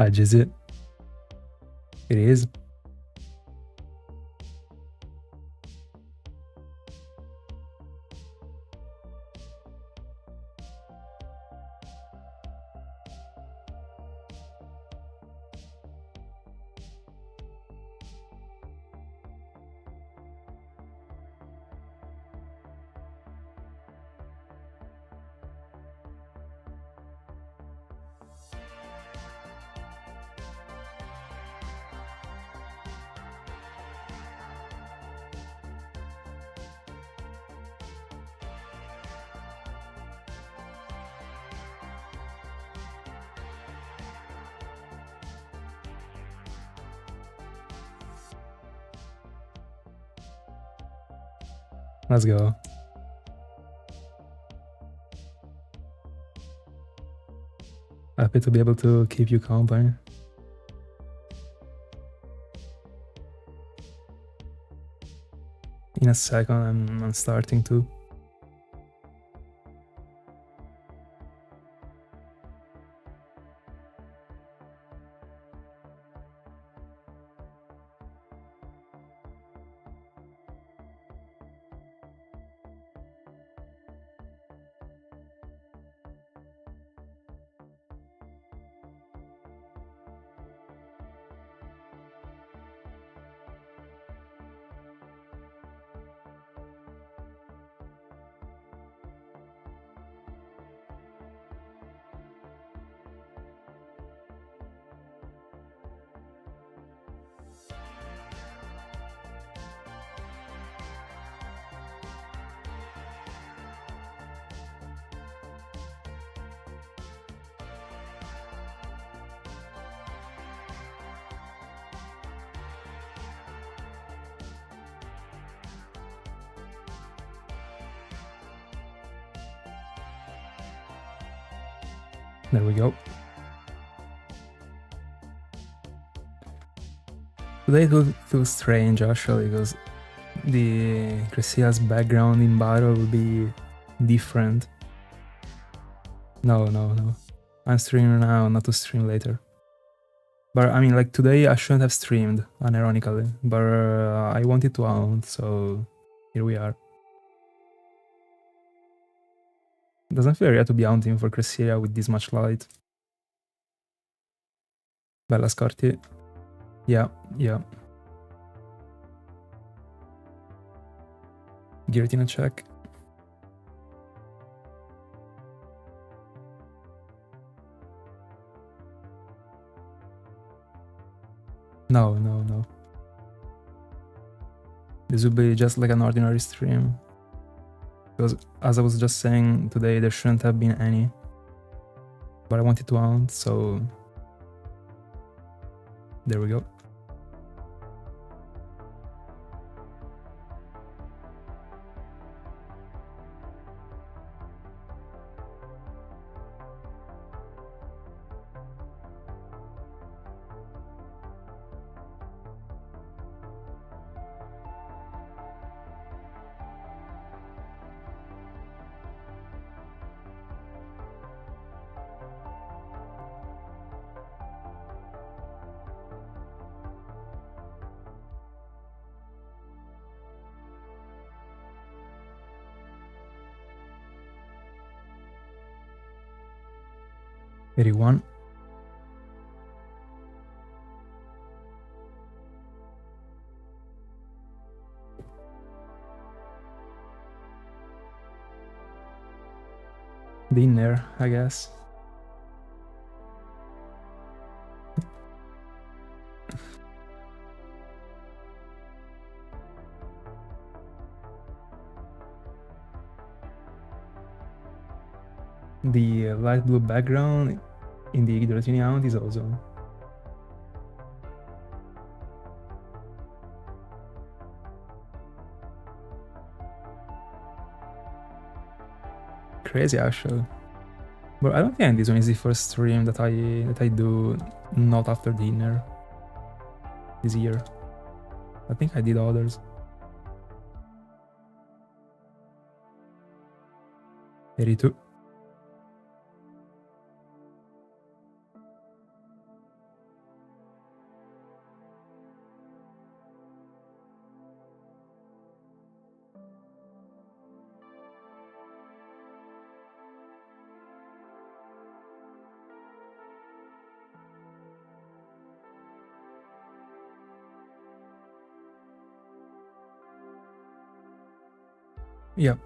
Is it? It is. Let's go. Happy to be able to keep you company. In a second, I'm starting to. There we go. Today it feels strange actually, because the Cresselia's background in battle will be different. No. I'm streaming now, not to stream later. But I mean, like today I shouldn't have streamed, unironically, but I wanted to hunt, so here we are. Doesn't feel real to be hunting for Cresselia with this much light. Bella Scarti. Yeah. Giratina check. No. This would be just like an ordinary stream. Because as I was just saying, today there shouldn't have been any. But I wanted to hunt, so there we go. $81. Dinner, I guess. The light blue background in the Giratina Dratini is awesome. Crazy actually. But I don't think this one is the first stream that I do not after dinner this year. I think I did others. 82. Yep.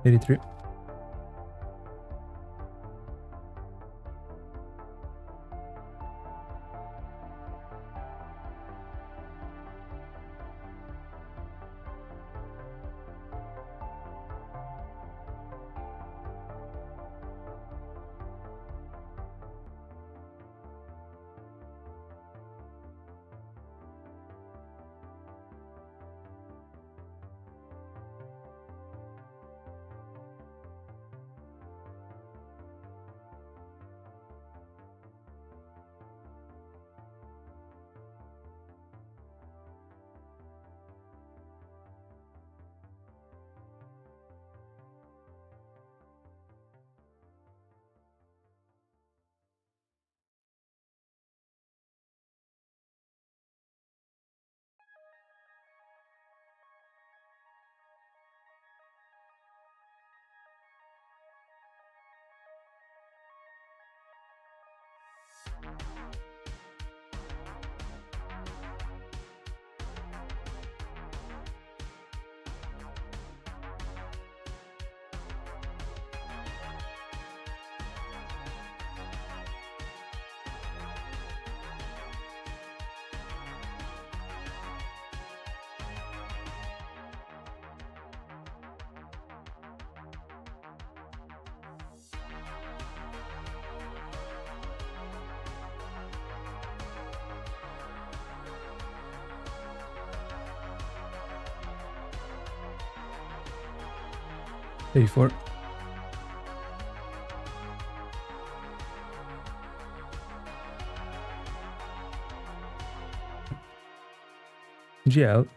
$83. $34. GL.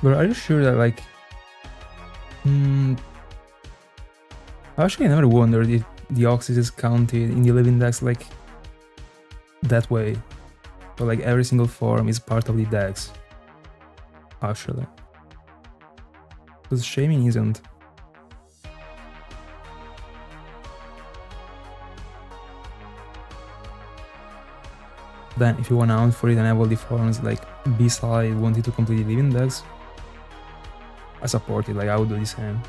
But are you sure that like... Actually, I never wondered if the Oxys is counted in the living dex like that way. So like every single form is part of the dex. Actually. Because Shaming isn't. Then if you want to out for it and have all the forms like B-side wanted to complete the living dex, I support it, like I would do the same.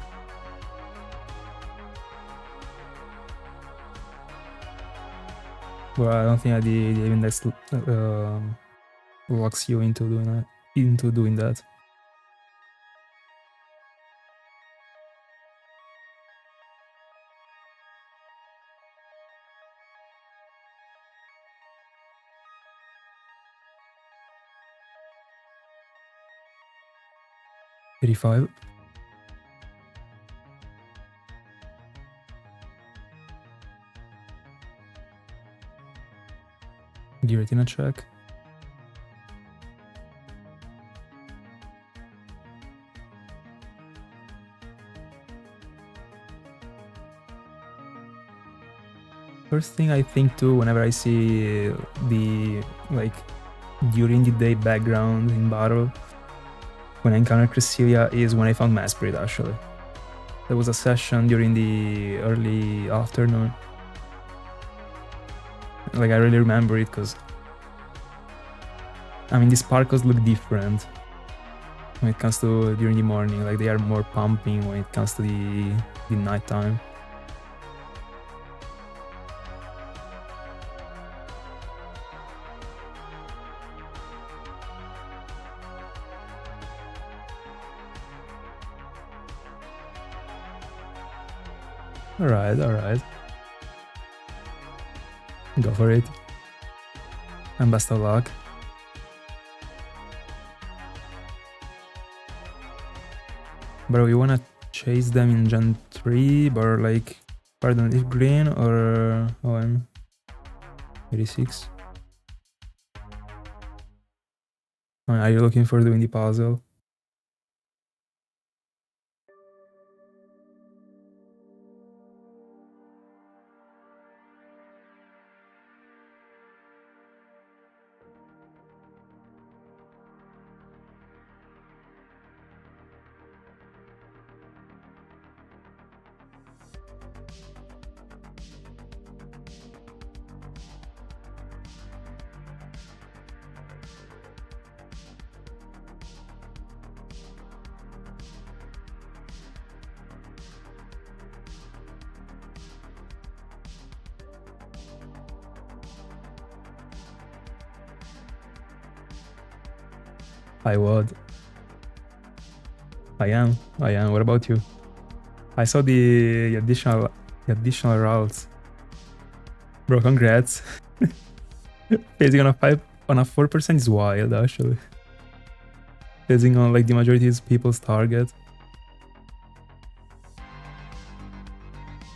But I don't think that the living dex locks you into doing that. $85. Giratina check. First thing I think too whenever I see the like during the day background in battle when I encounter Cresselia is when I found Masprit actually. There was a session during the early afternoon. Like I really remember it because I mean the sparkles look different when it comes to during the morning, like they are more pumping when it comes to the nighttime. Alright. Go for it. And best of luck. Bro, you wanna chase them in Gen 3, or like Pardon Leaf Green or OM 86? Are you looking for doing the puzzle? I would. I am. What about you? I saw the additional routes. Bro, congrats. Phasing on a 4% is wild, actually. Phasing on like the majority of people's target.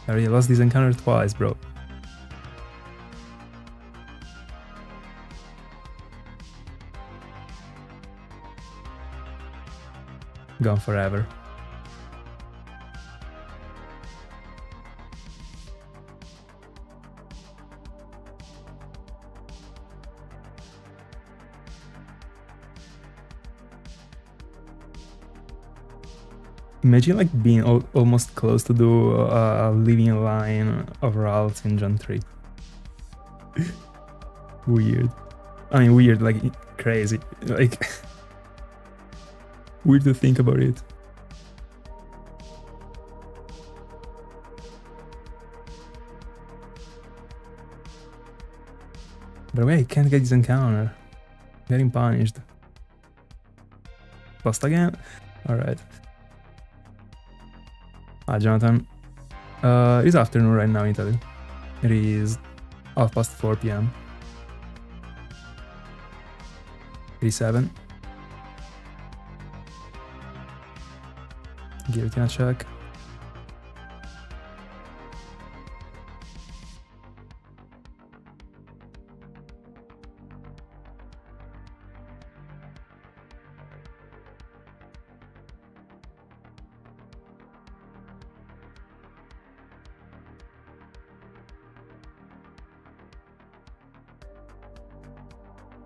I already lost this encounter twice, bro. Gone forever. Imagine like being almost close to do a living line of routes in Gen 3. Weird. I mean, weird, like crazy. Like, weird to think about it. By the way, I can't get this encounter. Getting punished. Lost again? Alright. Jonathan. It is afternoon right now in Italy. It is 4 p.m. 37. Giratina check.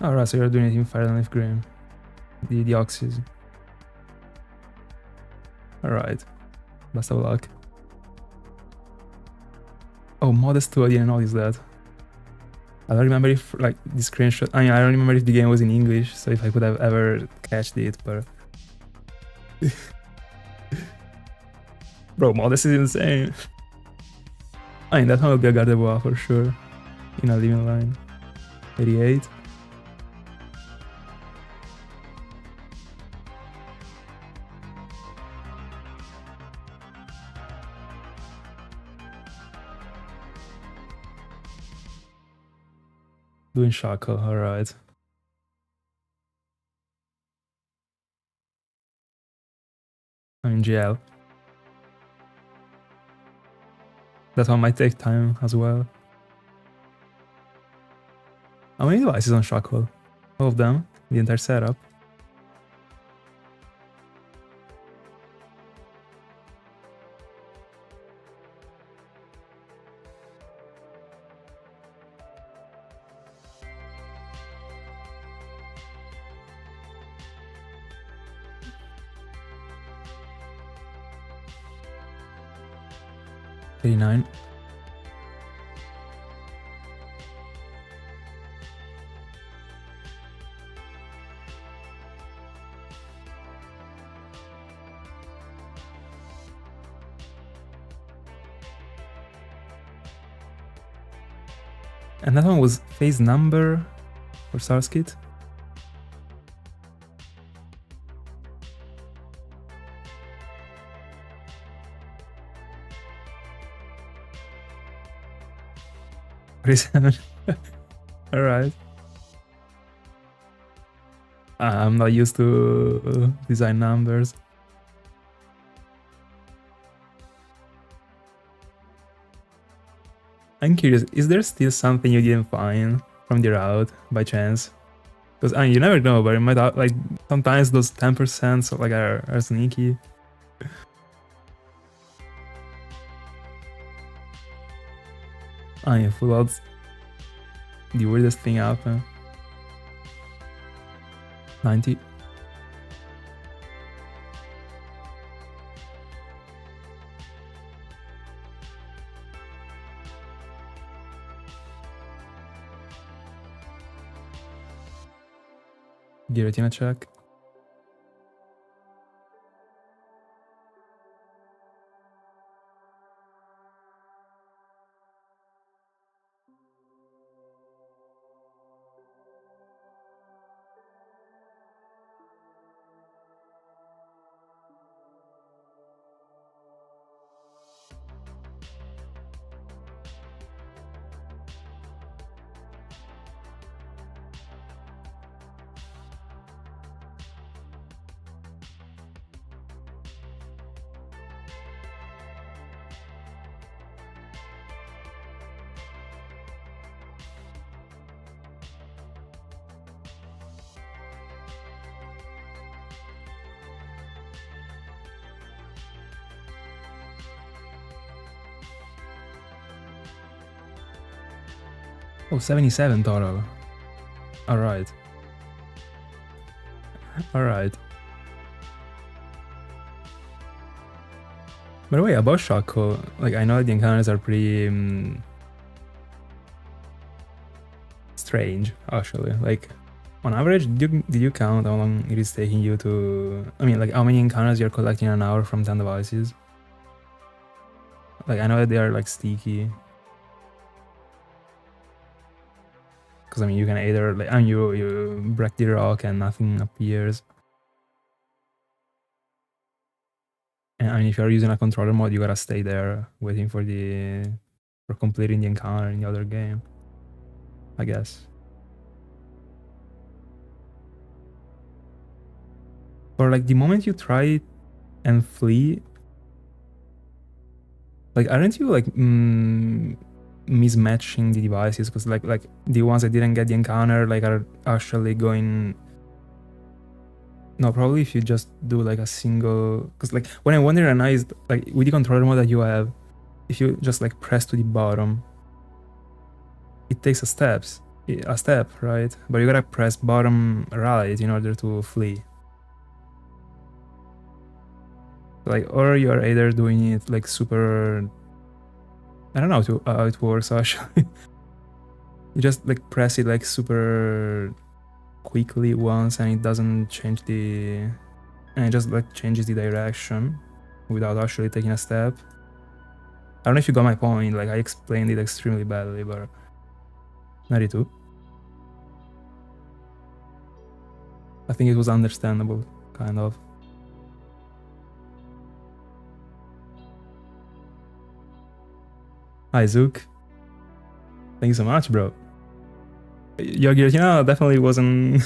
Alright, so you're doing it in Fire and Leaf Green. The Oxys. Alright. Best of luck. Oh, Modest 2, I didn't notice that. I don't remember if like the screenshot. I mean, I don't remember if the game was in English, so if I could have ever catched it, but. Bro, Modest is insane. I mean, that one will be a Gardevoir for sure. In a living line. 88. Doing Shackle, alright. I'm in GL. That one might take time as well. How many devices on Shackle? All of them? The entire setup? $89. And that one was phase number for Sarskit? Alright. I'm not used to design numbers. I'm curious, is there still something you didn't find from the route by chance? Because I mean, you never know, but it might like sometimes those 10% like are sneaky. I mean, full odds. The weirdest thing happened. 90. Giratina check. Oh, 77 total. Alright. Alright. By the way, about Shaco, like I know the encounters are pretty strange, actually. Like, on average, did you count how long it is taking you to... I mean, like how many encounters you're collecting in an hour from 10 devices? Like, I know that they are like sticky. Because I mean, you can either like, and you break the rock and nothing appears. And I mean, if you're using a controller mode, you gotta stay there waiting for completing the encounter in the other game, I guess. Or like the moment you try and flee, like aren't you like mismatching the devices? Because like the ones that didn't get the encounter like are actually going... No, probably if you just do like a single... Because like when I wonder and I like with the controller mode that you have, if you just like press to the bottom, it takes a step, right? But you gotta press bottom right in order to flee. Like, or you're either doing it like super... I don't know how it works actually. You just like press it like super quickly once and it doesn't change the... And it just like changes the direction without actually taking a step. I don't know if you got my point, like I explained it extremely badly, but... 92. I think it was understandable, kind of. Hi, Zook. Thank you so much, bro. Your Giratina definitely wasn't...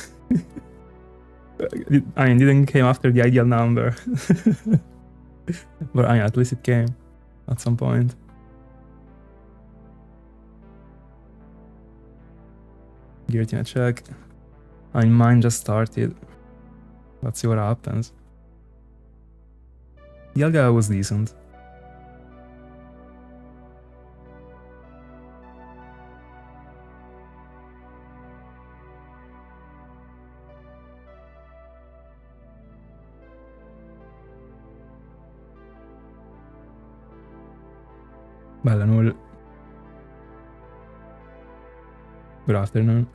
I mean, didn't came after the ideal number. But I mean, at least it came at some point. Giratina check. I mean, mine just started. Let's see what happens. The Alga was decent. Bella null. Good afternoon.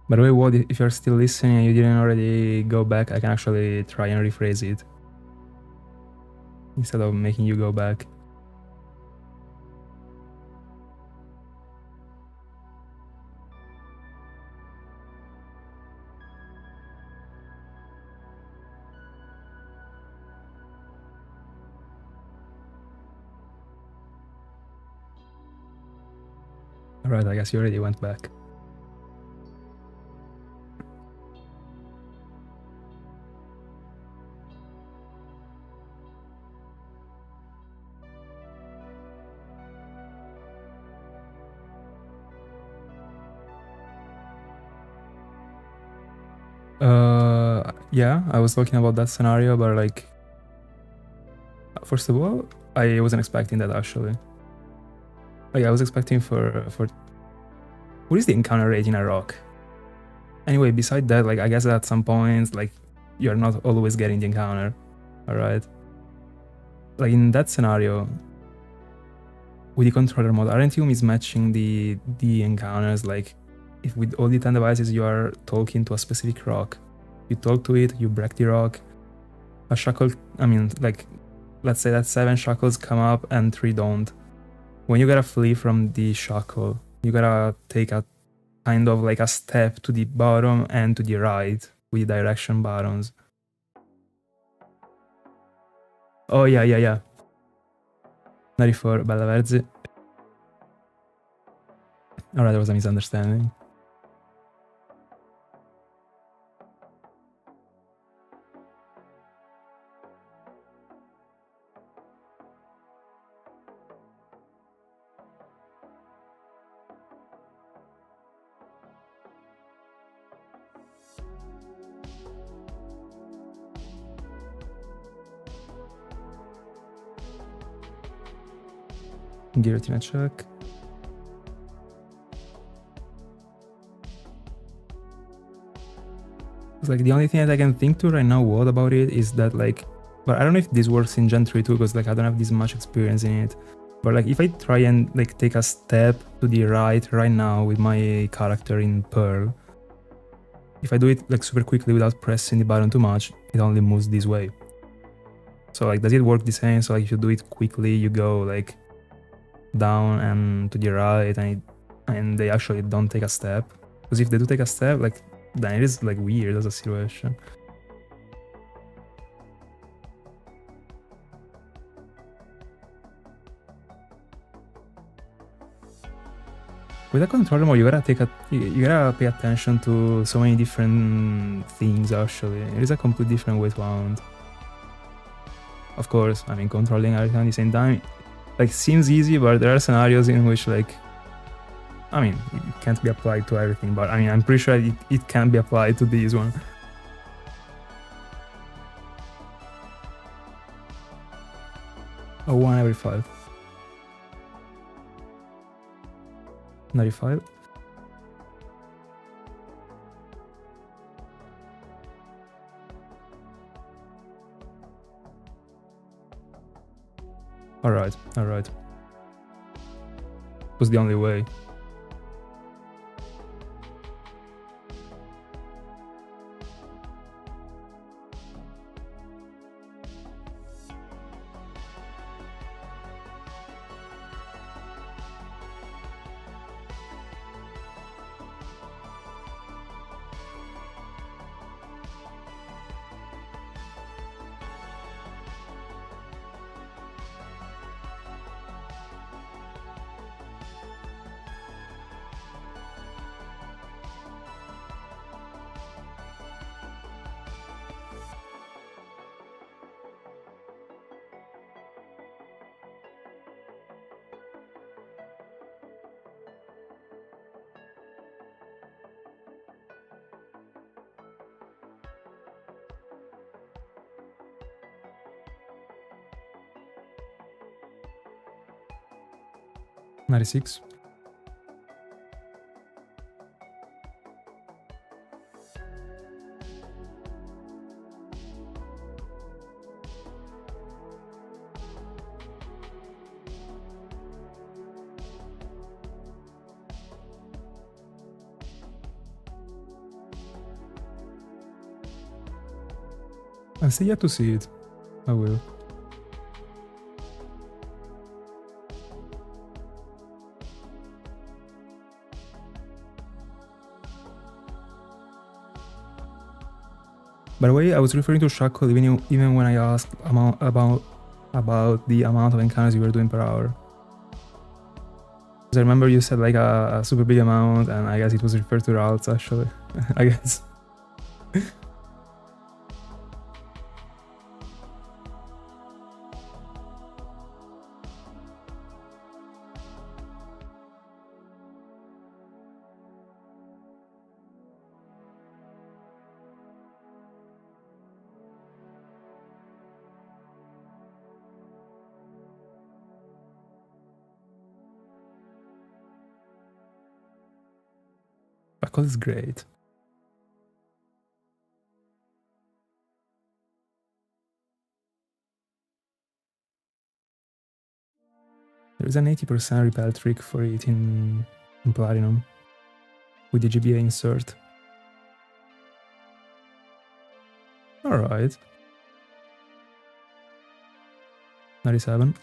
By the way, what if you're still listening and you didn't already go back, I can actually try and rephrase it instead of making you go back. Alright, I guess you already went back. Yeah, I was talking about that scenario, but like, first of all, I wasn't expecting that actually. Like, I was expecting for what is the encounter rate in a rock? Anyway, beside that, like, I guess at some points, like, you're not always getting the encounter, alright? Like, in that scenario, with the controller mode, aren't you mismatching the encounters? Like, if with all the 10 devices you are talking to a specific rock, you talk to it, you break the rock, a shackle, I mean, like, let's say that 7 shackles come up and 3 don't. When you gotta flee from the shackle, you gotta take a kind of like a step to the bottom and to the right with direction buttons. Oh yeah. 94, Bella Verzi. Alright, there was a misunderstanding. Giratina check. It's like the only thing that I can think to right now what about it is that like, but I don't know if this works in Gen 3 too, because like I don't have this much experience in it. But like if I try and like take a step to the right now with my character in Pearl, if I do it like super quickly without pressing the button too much, it only moves this way. So like does it work the same? So like if you do it quickly, you go like down and to the right and they actually don't take a step? Because if they do take a step, like then it is like weird as a situation. With a controller mode, you gotta pay attention to so many different things actually. It is a completely different way to hunt. Of course, I mean controlling everything at the same time like seems easy, but there are scenarios in which like, I mean, it can't be applied to everything, but I mean, I'm pretty sure it can be applied to this one. Oh, 1 every 5. 95. Alright. Was the only way. $96. I'm still yet to see it. I will. By the way, I was referring to Shackle even when I asked about the amount of encounters you were doing per hour. Because I remember you said like a super big amount, and I guess it was referred to routes actually. I guess. Buckle is great. There's an 80% repel trick for it in Platinum with the GBA insert. Alright. 97.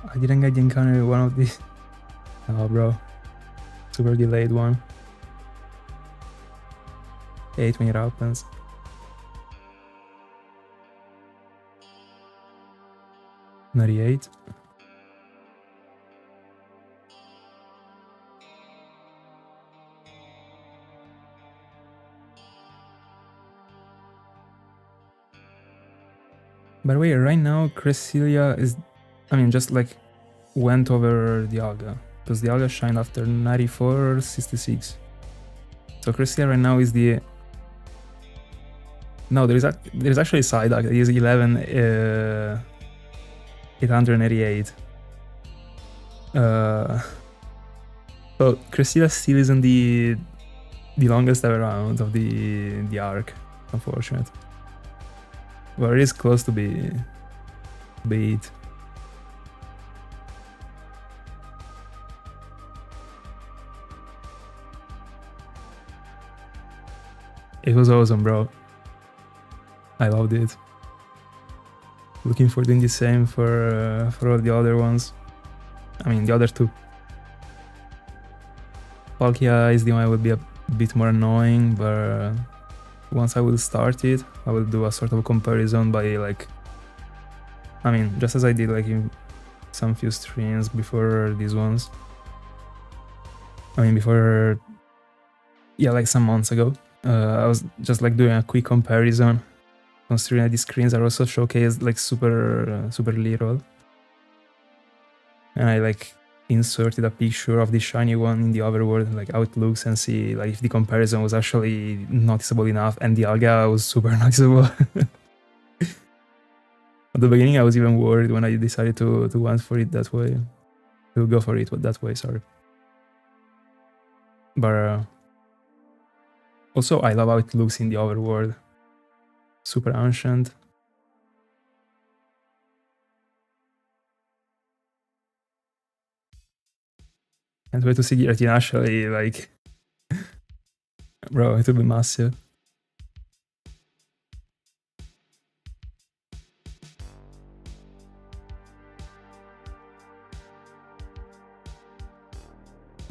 I didn't get the encounter one of these. Oh, bro. Super delayed one. 8 when it happens. $98. By the way, right now, Cresselia is, I mean, just like went over the Alga, because the Alga shined after 94 or 66. So Cresselia right now is the... No, there's actually a side Alga. It is 888. So Cresselia still isn't the longest ever round of the arc, unfortunately. But it is close to be it. It was awesome, bro. I loved it. Looking forward to doing the same for all the other ones. I mean, the other two. Palkia is the one that will be a bit more annoying, but once I will start it, I will do a sort of a comparison by like... I mean, just as I did like in some few streams before these ones. I mean, before... Yeah, like some months ago. I was just like doing a quick comparison, considering that these screens are also showcased like super little. And I like inserted a picture of the shiny one in the overworld, like how it looks, and see like if the comparison was actually noticeable enough, and the Alga was super noticeable. At the beginning I was even worried when I decided to went for it that way. To go for it that way, sorry. But also I love how it looks in the overworld. Super ancient. Can't wait to see Giratina actually, like... Bro, it will be massive.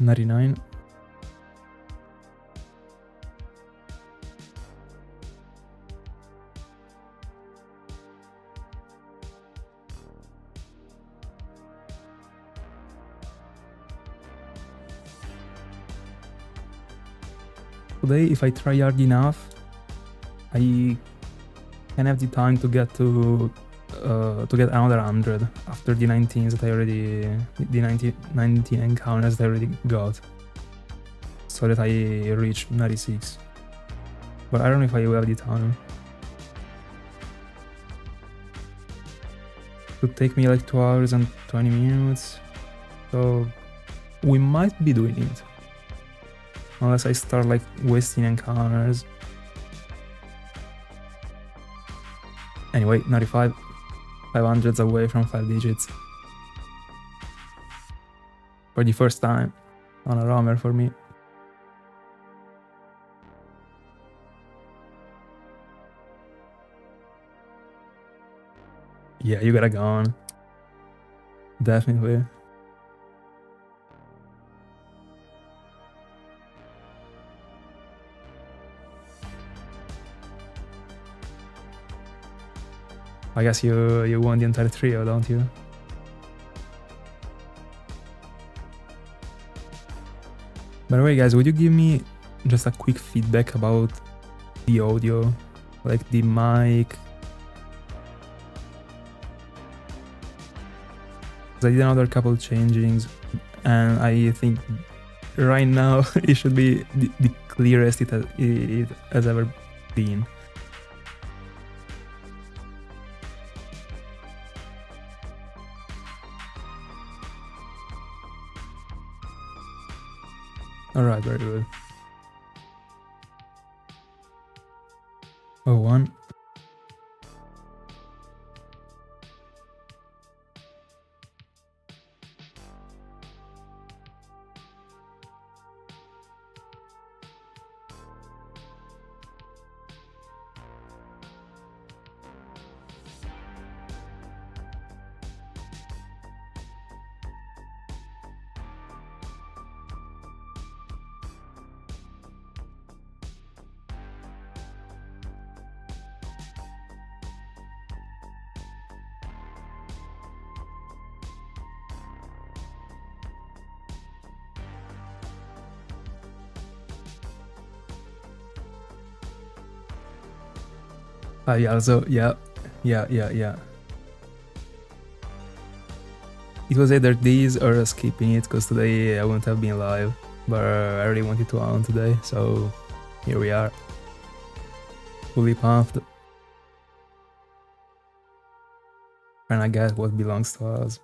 $99. Today, if I try hard enough, I can have the time to get to to get another 100 after the 19s that I already, the 19 encounters that I already got, so that I reach 96. But I don't know if I will have the time. It would take me like 2 hours and 20 minutes, so we might be doing it. Unless I start like wasting encounters. Anyway, 95, 500's away from 5 digits. For the first time on a roamer for me. Yeah, you gotta go on. Definitely. I guess you won the entire trio, don't you? By the way, guys, would you give me just a quick feedback about the audio? Like the mic? I did another couple changings, and I think right now it should be the clearest it has ever been. Alright, very good. Oh, one. Yeah, also, yeah. It was either these or skipping it, because today I wouldn't have been live, but I really wanted to on today, so here we are. Fully pumped. Trying to get what belongs to us.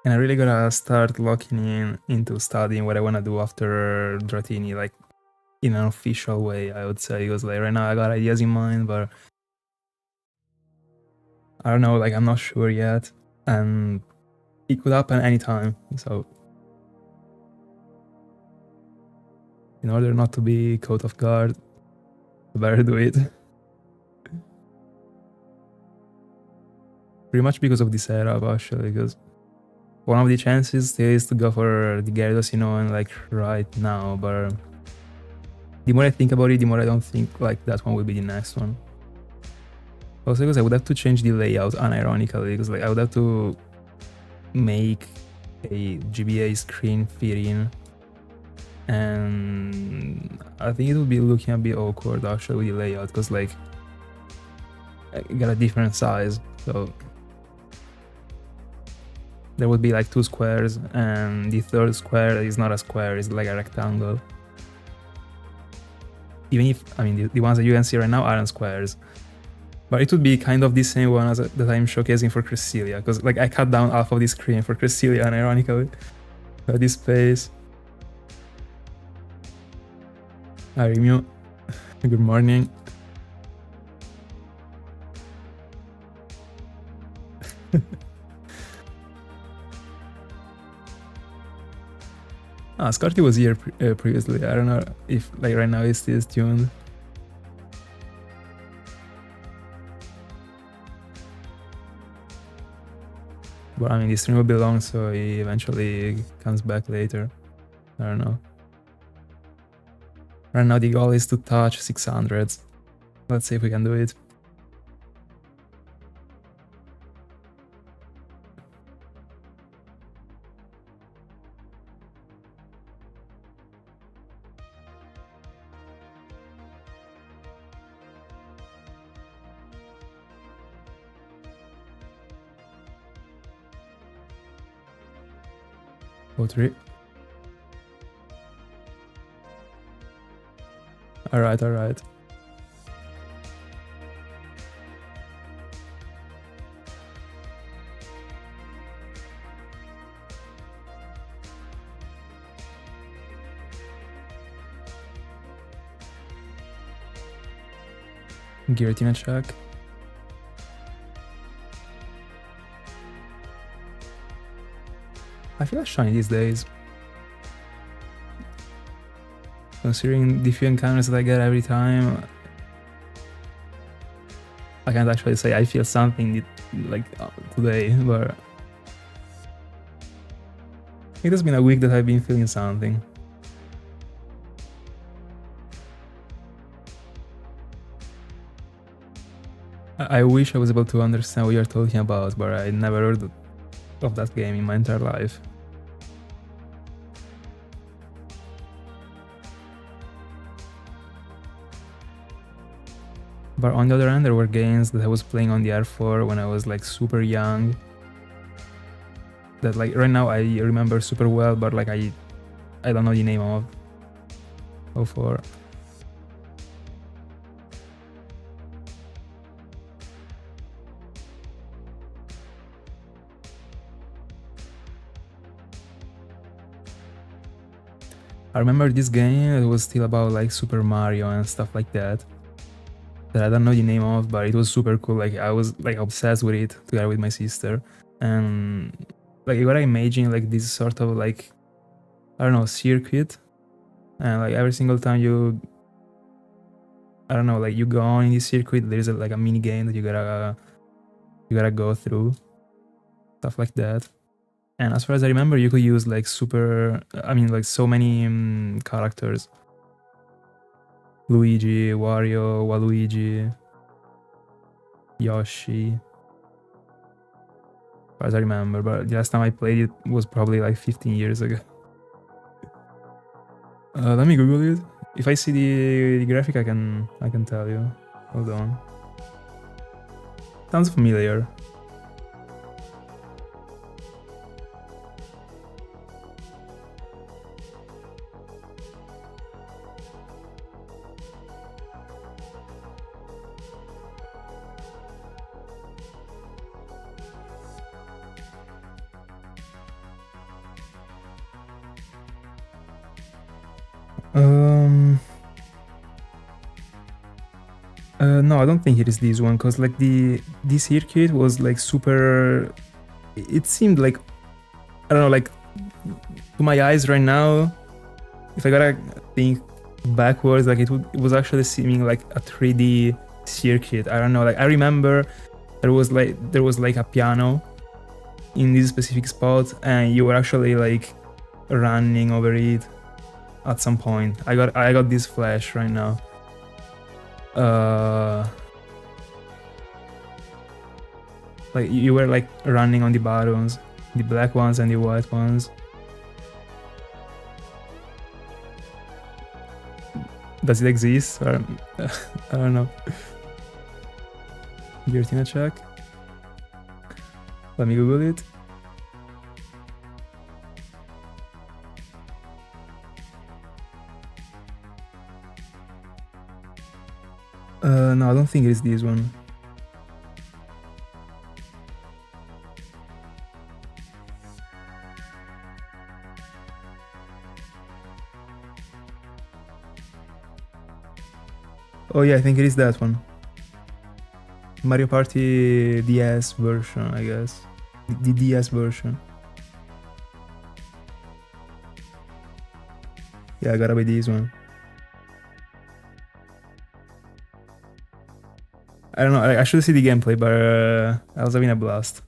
And I really gotta start locking into studying what I wanna do after Dratini, like in an official way, I would say. Because like right now I got ideas in mind, but I don't know, like I'm not sure yet, and it could happen anytime. So in order not to be caught off guard, I better do it. Pretty much because of this setup, actually, because one of the chances is to go for the Gyarados, you know, and like right now, but the more I think about it, the more I don't think like that one will be the next one. Also because I would have to change the layout unironically, because like I would have to make a GBA screen fit in, and I think it would be looking a bit awkward actually with the layout, because like I got a different size, so there would be like 2 squares, and the third square is not a square, it's like a rectangle. Even if, I mean, the ones that you can see right now aren't squares. But it would be kind of the same one as that I'm showcasing for Cresselia, because like I cut down half of the screen for Cresselia, and ironically, this space. Hi Remu, good morning. Scarty was here previously. I don't know if like right now he's still tuned. But I mean, the stream will be long, so he eventually comes back later. I don't know. Right now the goal is to touch 600s. Let's see if we can do it. 。 . 。 . 。 . 。 . . . . . . . . . . . . . . . . . . . . . . . . . . . . . . . . 。 . . 。 . 。 . 。 . . 。 . . 。 . . 。O3. Alright, alright. Giratina check. I feel like shiny these days. Considering the few encounters that I get every time, I can't actually say I feel something like today, but it has been a week that I've been feeling something. I wish I was able to understand what you're talking about, but I never heard of that game in my entire life. But on the other hand, there were games that I was playing on the R4 when I was like super young. That like right now I remember super well, but like I don't know the name of. 04. I remember this game, it was still about like Super Mario and stuff like that. That I don't know the name of, but it was super cool. Like I was like obsessed with it together with my sister. And like what I imagine like this sort of like, I don't know, circuit. And like every single time you, I don't know, like you go on in this circuit, there's like a mini game that you gotta go through. Stuff like that. And as far as I remember, you could use like so many characters. Luigi, Wario, Waluigi, Yoshi. As far as I remember, but the last time I played it was probably like 15 years ago. Let me Google it. If I see the graphic, I can tell you. Hold on. Sounds familiar. No, I don't think it is this one, cause like this circuit was like super. It seemed like, I don't know, like to my eyes right now, if I gotta think backwards, like it was actually seeming like a 3D circuit. I don't know, like I remember there was like a piano in this specific spot, and you were actually like running over it at some point. I got this flash right now. Like you were like running on the buttons, the black ones and the white ones. Does it exist? Or, I don't know. Giratina check. Let me Google it. No, I don't think it is this one. Oh yeah, I think it is that one. Mario Party DS version, I guess. The DS version. Yeah, I gotta be this one. I don't know, I should see the gameplay, but I was having a blast.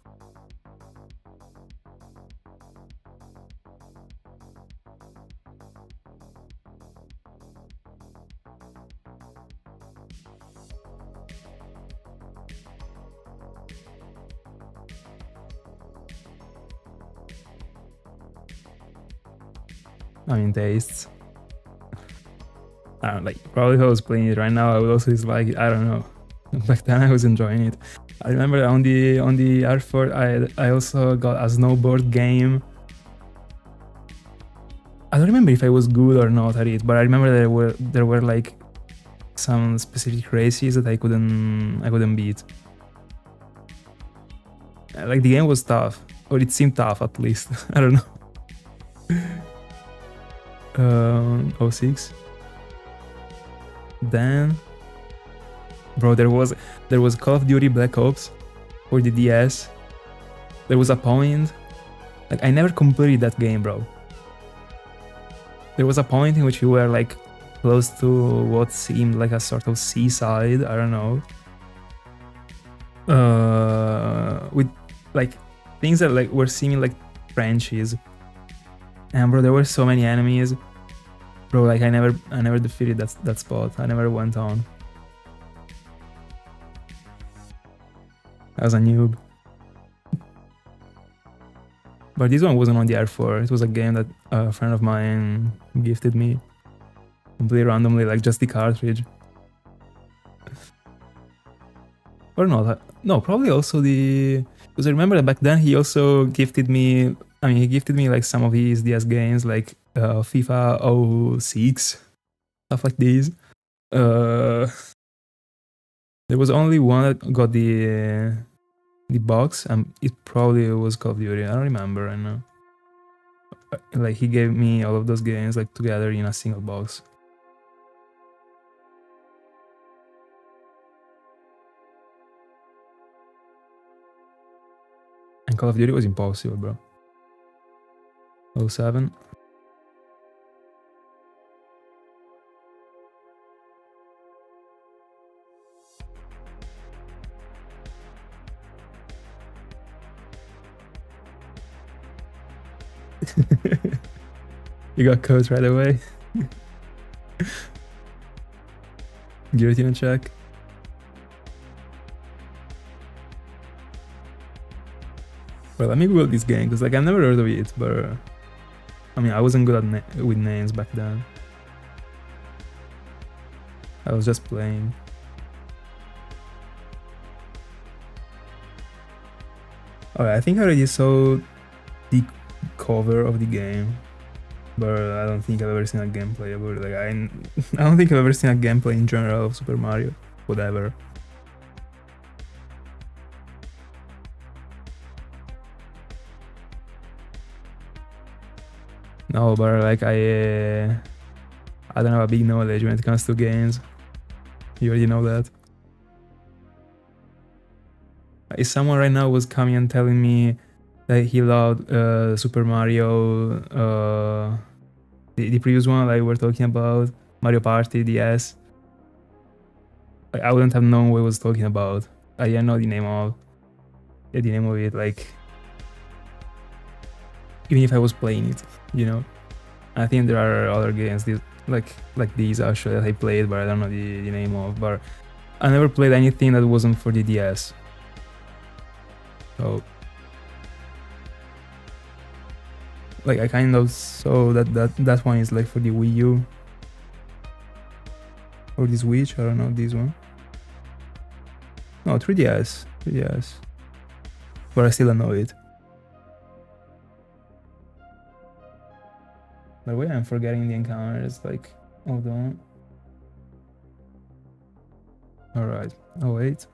I mean, tastes. I don't know, like, probably if I was playing it right now, I would also dislike it. I don't know. Back then I was enjoying it. I remember on the R4 I also got a snowboard game don't remember if I was good or not at it, but I remember there were like some specific races that I couldn't beat. Like the game was tough, or it seemed tough at least. I don't know. 06. Then, bro, there was Call of Duty Black Ops for the DS. There was a point, like I never completed that game, bro. There was a point in which you were like close to what seemed like a sort of seaside, I don't know. With like things that like were seeming like trenches. And bro, there were so many enemies. Bro, like I never defeated that spot. I never went on. I was a noob. But this one wasn't on the R4. It was a game that a friend of mine gifted me. Completely randomly, like just the cartridge. Or not. No, probably also the... Because I remember that back then he also gifted me... I mean, he gifted me like some of his DS games, like FIFA 06, stuff like these. There was only one that got the box, and it probably was Call of Duty. I don't remember right now. Like he gave me all of those games like together in a single box. And Call of Duty was impossible, bro. 07. You got codes right away. Giratina check. Well, let me Google this game because like I've never heard of it, but I mean I wasn't good at with names back then. I was just playing. Alright, I think I already saw the cover of the game, but I don't think I've ever seen a gameplay about it. Like I don't think I've ever seen a gameplay in general of Super Mario, whatever. No, but like I don't have a big knowledge when it comes to games. You already know that. If someone right now was coming and telling me that he loved Super Mario, the previous one like we're talking about, Mario Party DS, I wouldn't have known what he was talking about. I didn't know the name of it, like even if I was playing it, you know. I think there are other games like these actually that I played, but I don't know the name of. But I never played anything that wasn't for the DS. So like I kind of saw that one is like for the Wii U or the Switch. I don't know this one. No, 3DS, but I still don't know it. By the way, I'm forgetting the encounters. Like, hold on. All right. Oh wait.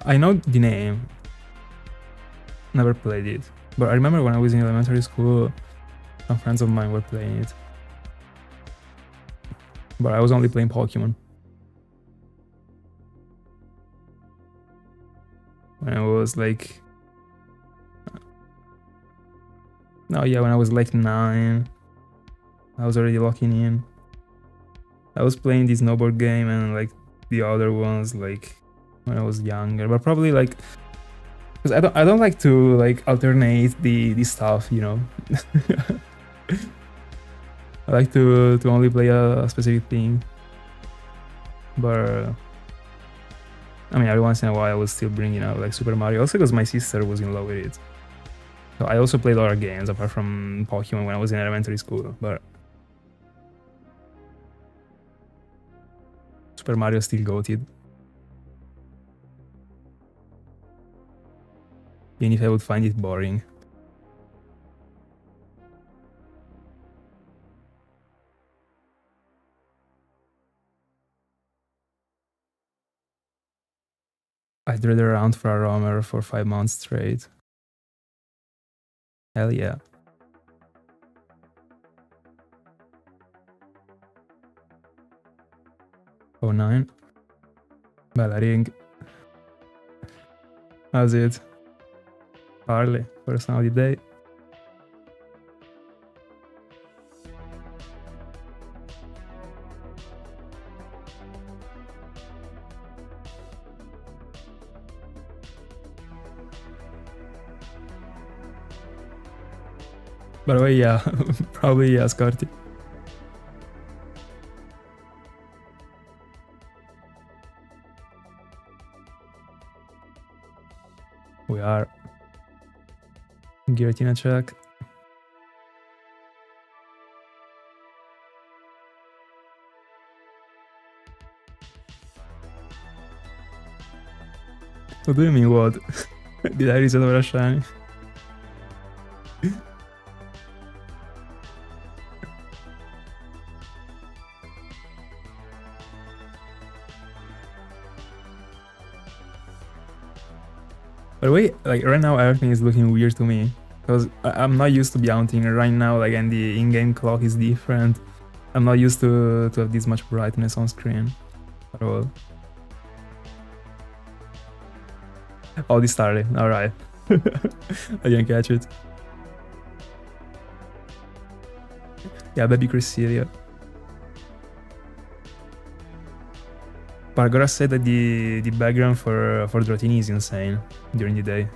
I know the name. Never played it, but I remember when I was in elementary school, some friends of mine were playing it. But I was only playing Pokémon. When I was like... No, yeah, when I was like 9, I was already locking in. I was playing this snowboard game and like the other ones like when I was younger, but probably like... Because I don't like to like alternate the stuff, you know. I like to only play a specific thing. But I mean, every once in a while I was still bringing out like Super Mario, also because my sister was in love with it. So I also played other games apart from Pokemon when I was in elementary school, but Super Mario still goated. Even if I would find it boring. I'd rather around for a roamer for 5 months straight. Hell yeah. Oh 09. Bellering. How's it? Harley, first now of the day. By the way, yeah, probably yeah, Scotty. We are. Giratina check. What do you mean, what? Did I reset over a shiny? By the way, like right now everything is looking weird to me. Because I'm not used to Beyonding right now, like, and the in-game clock is different. I'm not used to have this much brightness on screen at all. Oh, this started. Alright. I didn't catch it. Yeah, baby Cresselia. But I gotta say that the background for Dratini is insane during the day.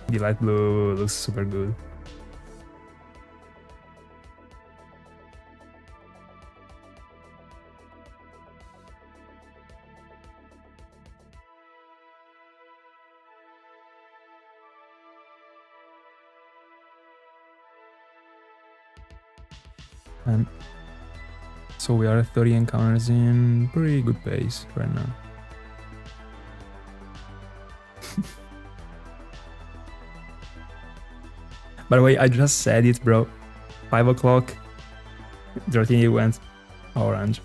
The light blue looks super good. And so we are at 30 encounters in pretty good pace right now. By the way, I just said it, bro. 5 o'clock, Dratini went orange.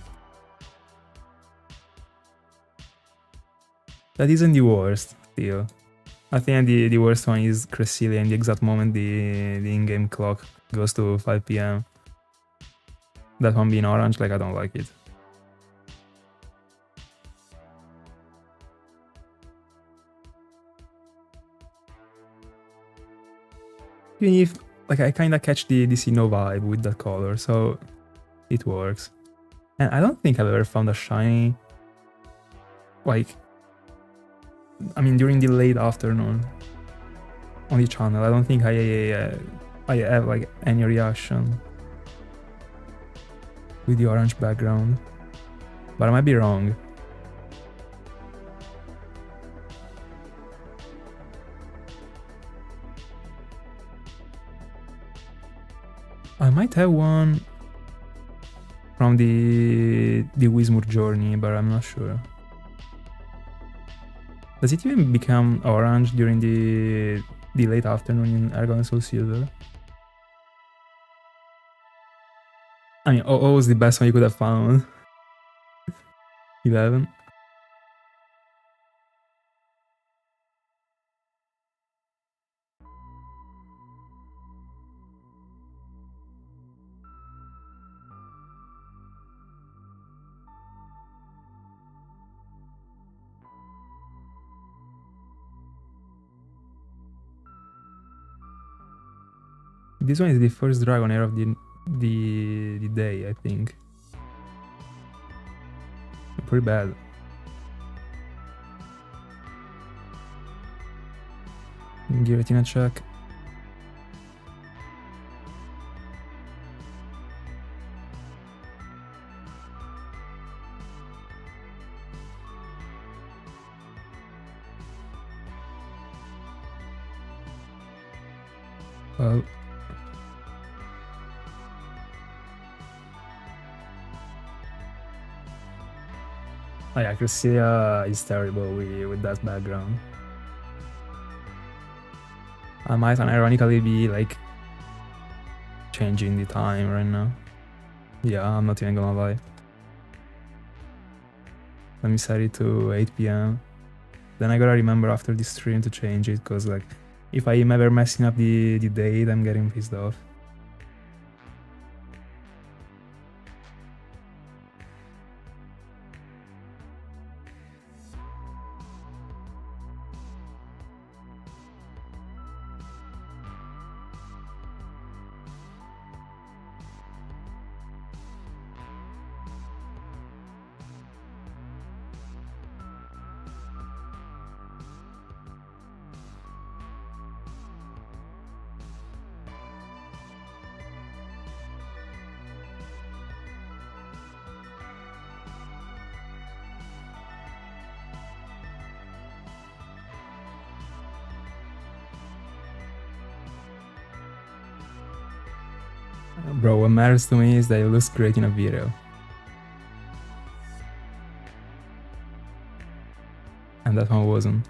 That isn't the worst, still. I think the worst one is Cresselia in the exact moment the in-game clock goes to 5 PM. That one being orange, like, I don't like it. Even if, like, I kinda catch the Sinjoh vibe with that color, so it works. And I don't think I've ever found a shiny, like, I mean, during the late afternoon on the channel. I don't think I have, like, any reaction with the orange background, but I might be wrong. I might have one from the Wismur journey, but I'm not sure. Does it even become orange during the late afternoon in Argon and Soulsilver? I mean, what was the best one you could have found? 11? This one is the first Dragon Air of the day, I think. Pretty bad. Giratina check. Well, oh yeah, Cresselia is terrible with that background. I might unironically be like changing the time right now. Yeah, I'm not even gonna lie. Let me set it to 8 p.m. Then I gotta remember after the stream to change it, cause like if I am ever messing up the date, I'm getting pissed off. Bro, what matters to me is that it looks great in a video. And that one wasn't.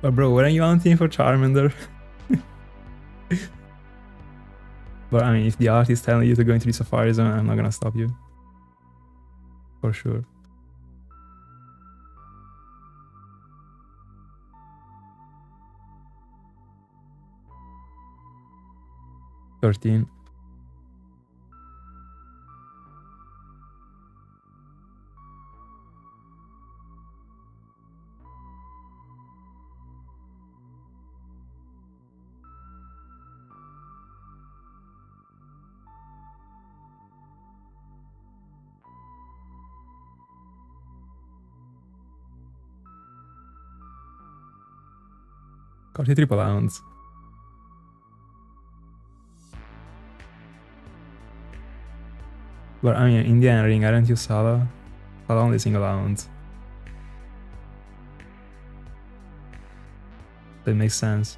But bro, weren't you on team for Charmander? But I mean, if the art is telling you to go into the Safari Zone, I'm not gonna stop you. For sure. $13. Got you triple ounce. But I mean, in the end ring, aren't you Sala? Sala only single ounce. That makes sense.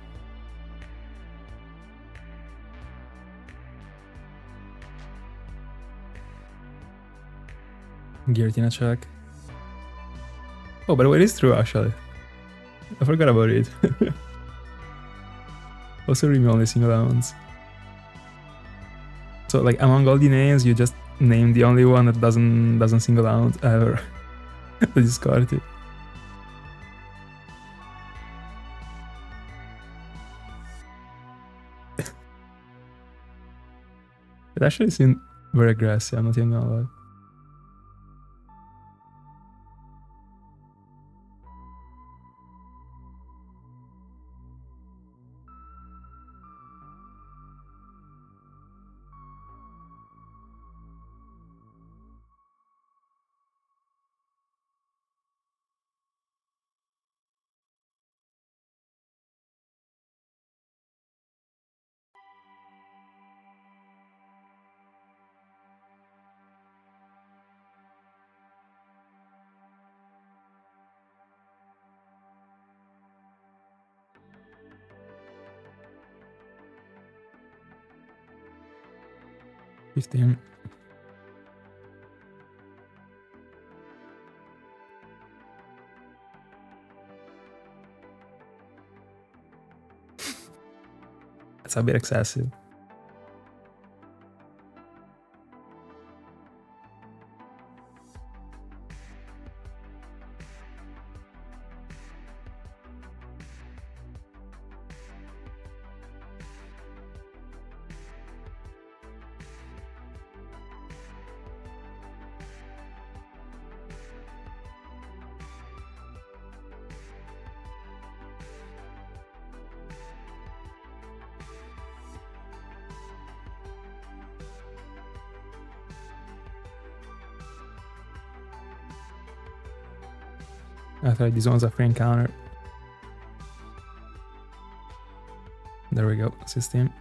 Giratina check. Oh, by the way, it is true actually. I forgot about it. Also, Remy only single ounce. So, like, among all the names, you just name the only one that doesn't single out ever. The discard it. It actually seemed very aggressive, I'm not even gonna lie. $15. That's a bit excessive. I thought this one's a free encounter. There we go, 16.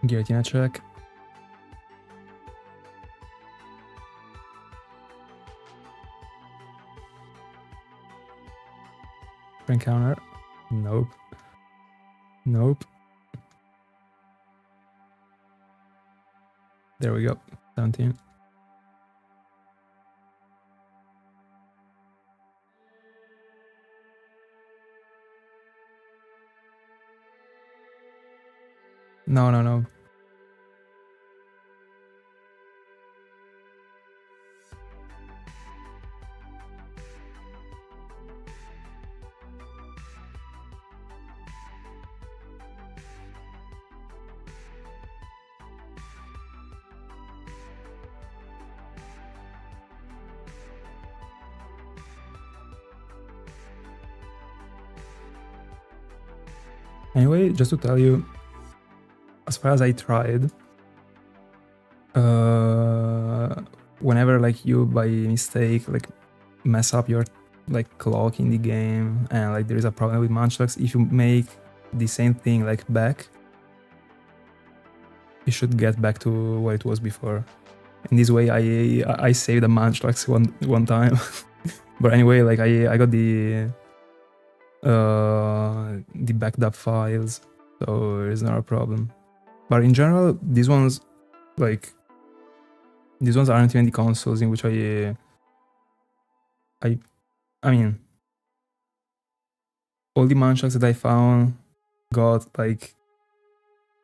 Giratina check. Encounter. Nope. Nope. There we go. 17. No, no, no. Anyway, just to tell you, as far as I tried, whenever like you by mistake like mess up your like clock in the game and like there is a problem with Munchlax, if you make the same thing like back, you should get back to what it was before. In this way, I saved a Munchlax one time. But anyway, like I got the backed up files, so it's not a problem. But in general, these ones aren't even the consoles in which I mean, all the Munchlax that I found got like,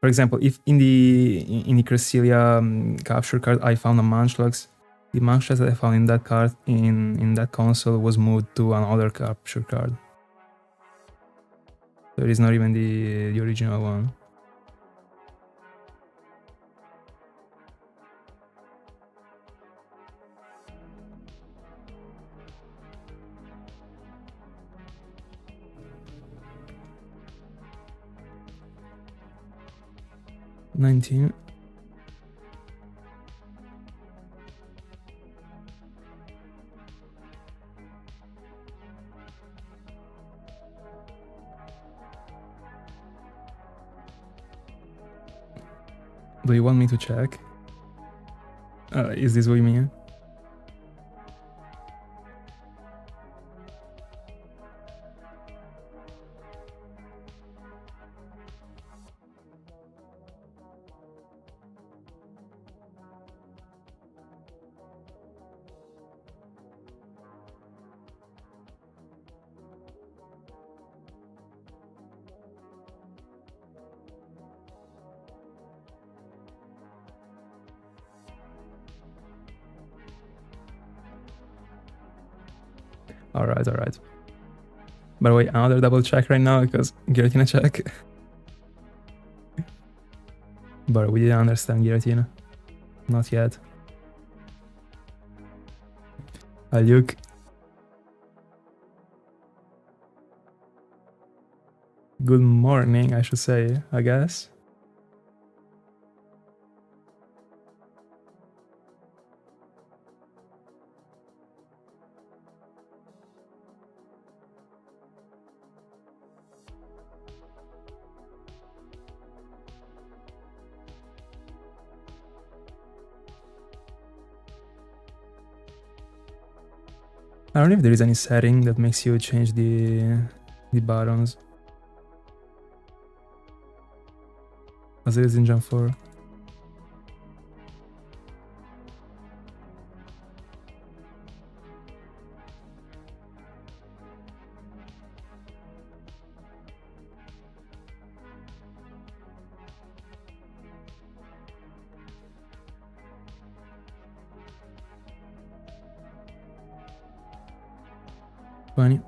for example, if in the Cresselia capture card I found a Munchlax, the Munchlax that I found in that card in that console was moved to another capture card. So it is not even the original one. $19. Do you want me to check? Is this what you mean? Alright. By the way, another double check right now because Giratina check. But we didn't understand Giratina. Not yet. Ayuk. Good morning, I should say, I guess. I don't know if there is any setting that makes you change the buttons. As it is in Gen 4. Funny.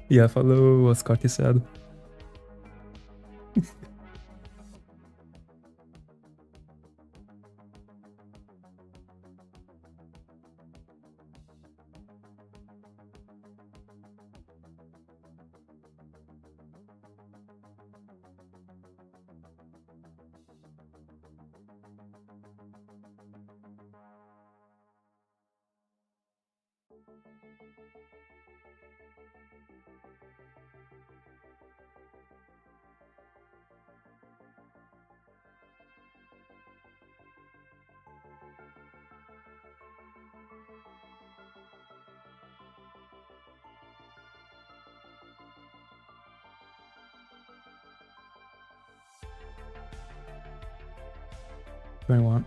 Yeah, follow what Scotty said. 21.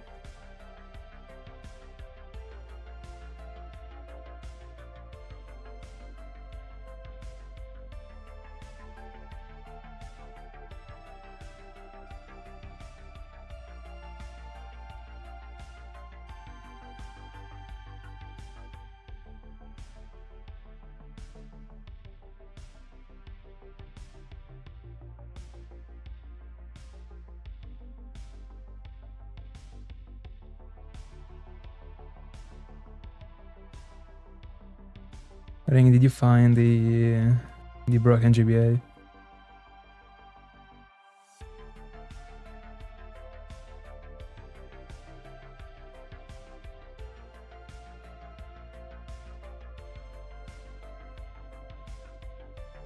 Ring, did you find the broken GBA?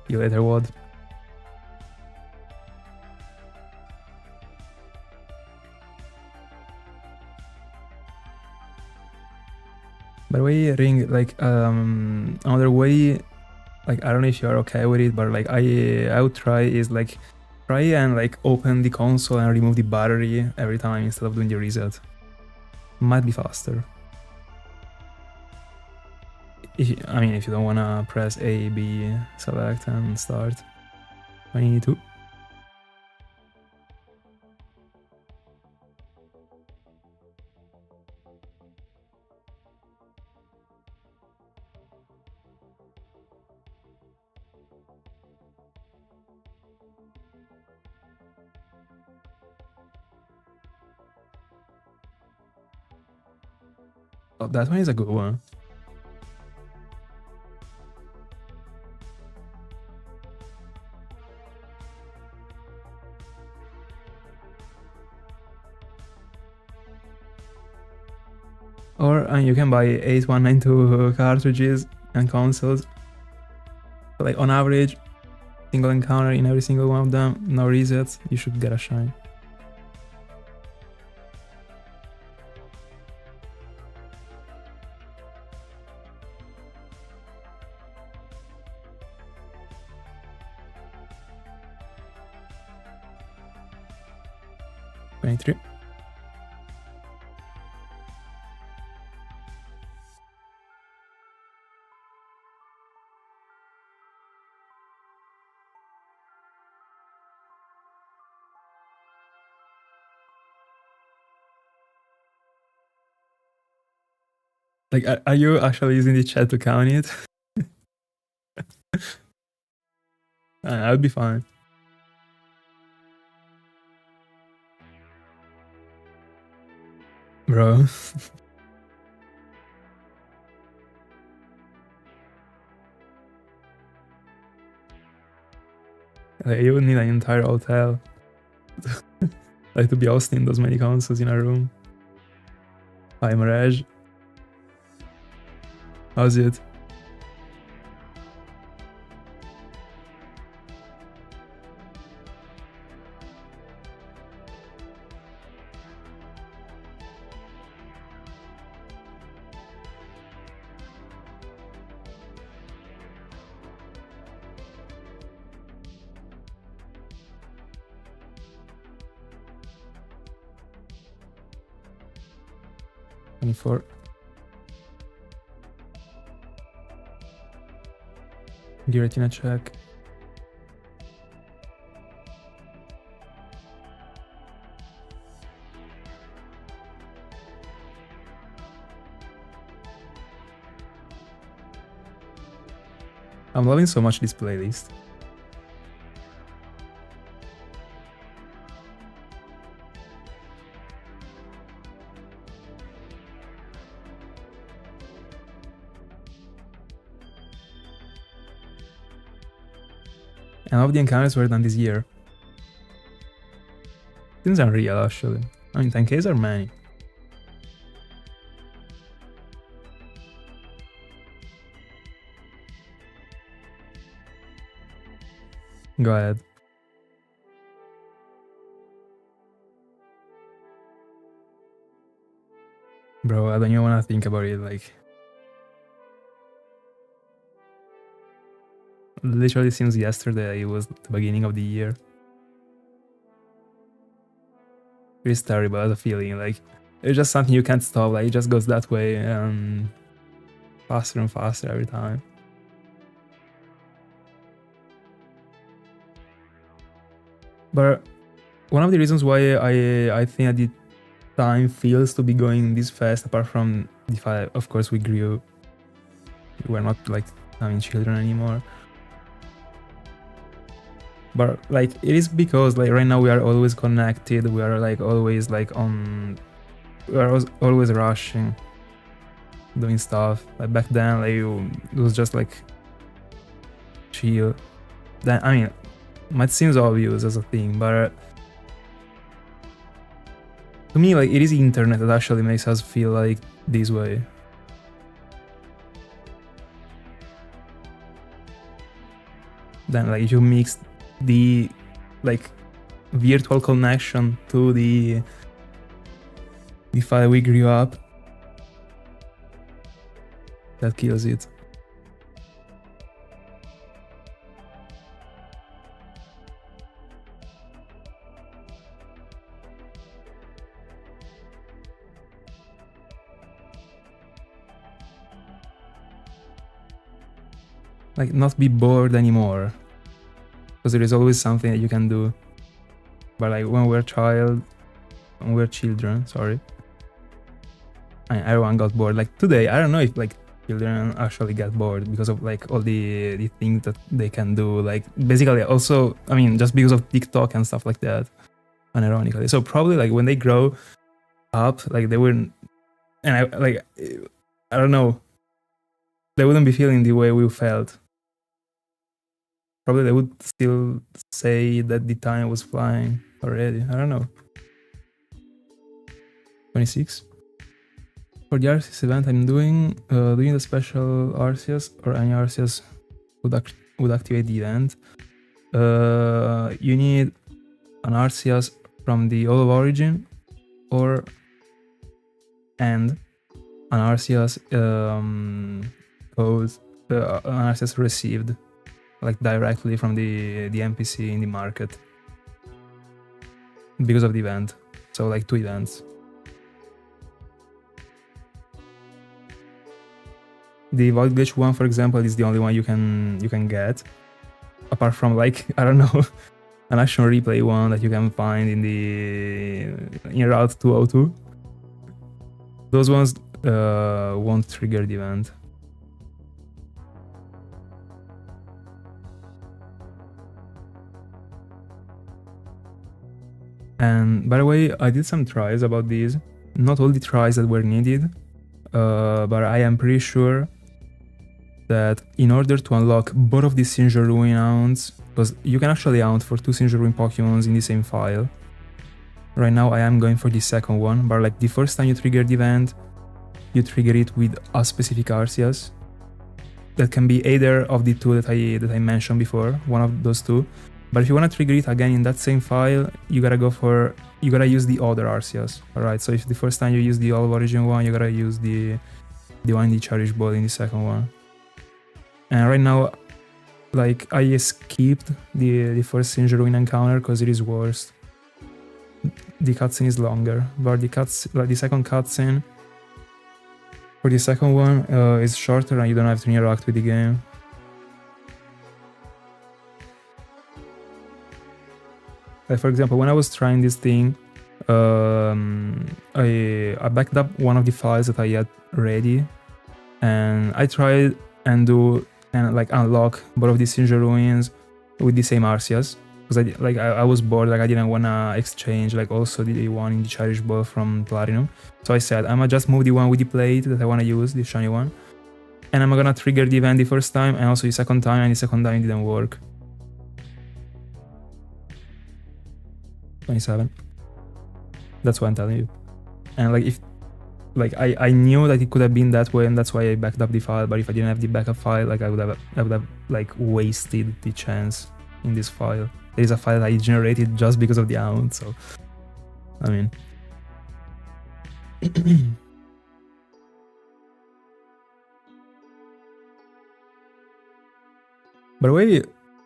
You later, what? By the way, Ring, like another way, like I don't know if you're okay with it, but like I would try is like try and like open the console and remove the battery every time instead of doing the reset. Might be faster. I mean, if you don't wanna press A, B, select and start. 22. Oh, that one is a good one. Or you can buy 8192 cartridges and consoles. But like on average, single encounter in every single one of them, no resets, you should get a shine. Three. Like, are you actually using the chat to count it? I'll be fine. Bro. Like, you would need an entire hotel. Like to be hosting those many consoles in a room. Hi Mirage. How's it? For Giratina check. I'm loving so much this playlist. And all of the encounters were done this year. Seems unreal, actually. I mean, 10Ks are many. Go ahead. Bro, I don't even want to think about it, like... Literally since yesterday, it was the beginning of the year. It is terrible as a feeling. Like, it's just something you can't stop. Like, it just goes that way faster and faster every time. But one of the reasons why I think that the time feels to be going this fast, apart from the fact, of course, we grew. We're not like having children anymore. But like, it is because like right now we are always connected. We are like always like on. We are always rushing, doing stuff. Like back then, like it was just like chill. Then I mean, might seems obvious as a thing, but to me, like, it is the internet that actually makes us feel like this way. Then like, if you mix the like virtual connection to the file we grew up, that kills it. Like, not be bored anymore, because there is always something that you can do. But like, when we're children, sorry, everyone got bored. Like today, I don't know if like children actually get bored because of like all the things that they can do. Like basically, also, I mean, just because of TikTok and stuff like that, unironically. So probably like when they grow up, like they wouldn't, and I don't know, they wouldn't be feeling the way we felt. Probably they would still say that the time was flying already. I don't know. 26. For the Arceus event, I'm doing the special Arceus or any Arceus would activate the event. You need an Arceus from the All of Origin and an Arceus code, an Arceus received, like directly from the NPC in the market, because of the event. So like 2 events. The Void Glitch one, for example, is the only one you can get, apart from like, I don't know, an action replay one that you can find in Route 202. Those ones won't trigger the event. And by the way, I did some tries about these. Not all the tries that were needed, but I am pretty sure that in order to unlock both of these Sinjoh Ruin Hounds, because you can actually hunt for 2 Sinjoh Ruin Pokémons in the same file. Right now I am going for the second one, but like the first time you trigger the event, you trigger it with a specific Arceus. That can be either of the 2 that I mentioned before, one of those 2. But if you want to trigger it again in that same file, you gotta use the other Arceus. Alright, so if the first time you use the All of Origin one, you gotta use the one in the Cherish Ball in the second one. And right now, like, I skipped the first Sinjoh Ruin encounter because it is worse. The cutscene is longer, but the second cutscene for the second one is shorter and you don't have to interact with the game. Like, for example, when I was trying this thing, I backed up one of the files that I had ready, and I tried and like unlock both of these Sinjoh Ruins with the same Arceus, because I was bored, like I didn't wanna exchange like also the one in the Cherish Ball from Platinum. So I said I'ma just move the one with the plate that I wanna use, the shiny one, and I'm gonna trigger the event the first time and also the second time, and the second time it didn't work. 27. That's what I'm telling you. And like, if like I knew that it could have been that way, and that's why I backed up the file. But if I didn't have the backup file, like I would have like wasted the chance in this file. There is a file I generated just because of the hound, so I mean. By the way,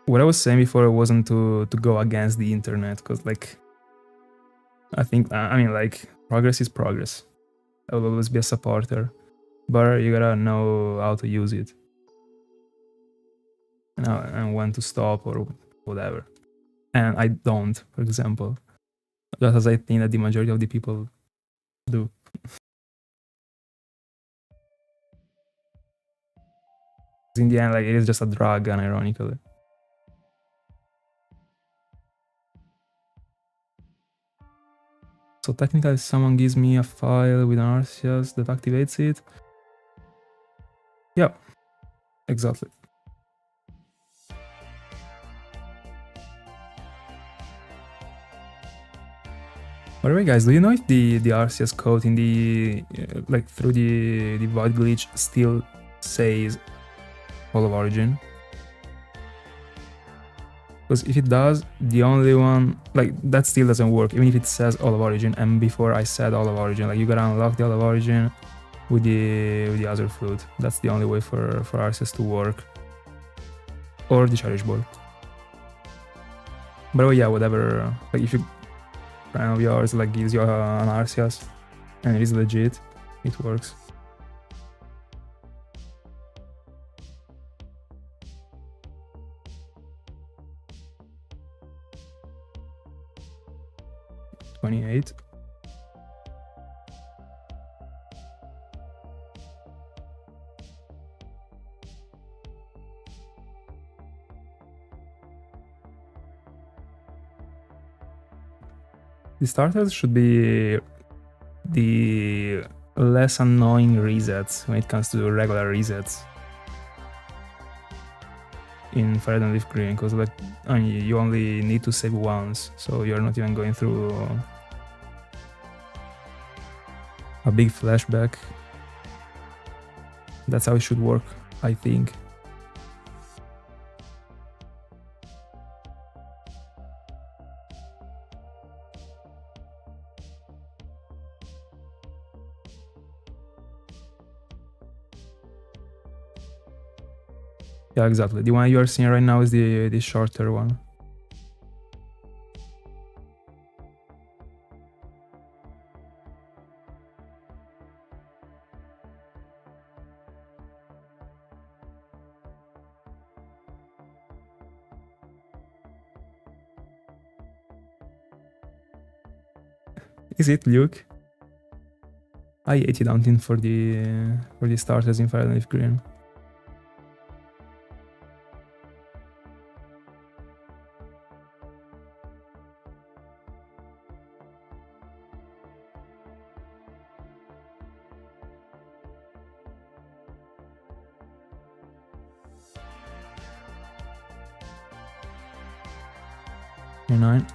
what I was saying before wasn't to go against the internet, because like, I think, I mean, like, progress is progress. I will always be a supporter, but you gotta know how to use it, and when to stop or whatever. And I don't, for example, just as I think that the majority of the people do. In the end, like, it is just a drug, unironically. So technically, if someone gives me a file with an Arceus that activates it. Yeah, exactly. By the way, guys, do you know if the Arceus code in the like through the void glitch still says Hall of Origin? Because if it does, the only one, like, that still doesn't work, even if it says All of Origin, and before I said All of Origin, like, you gotta unlock the All of Origin with the Azure Flute. That's the only way for Arceus to work. Or the Cherish Ball. But yeah, whatever, like, if you friend of yours, like, gives you an Arceus, and it is legit, it works. $28. The starters should be the less annoying resets when it comes to regular resets in Fire and Leaf Green, because, like, I mean, you only need to save once, so you're not even going through a big flashback. That's how it should work, I think. Yeah, exactly. The one you are seeing right now is the shorter one. Is it, Luke? I 80 down for the starters in Fire and Leaf Green. Nine.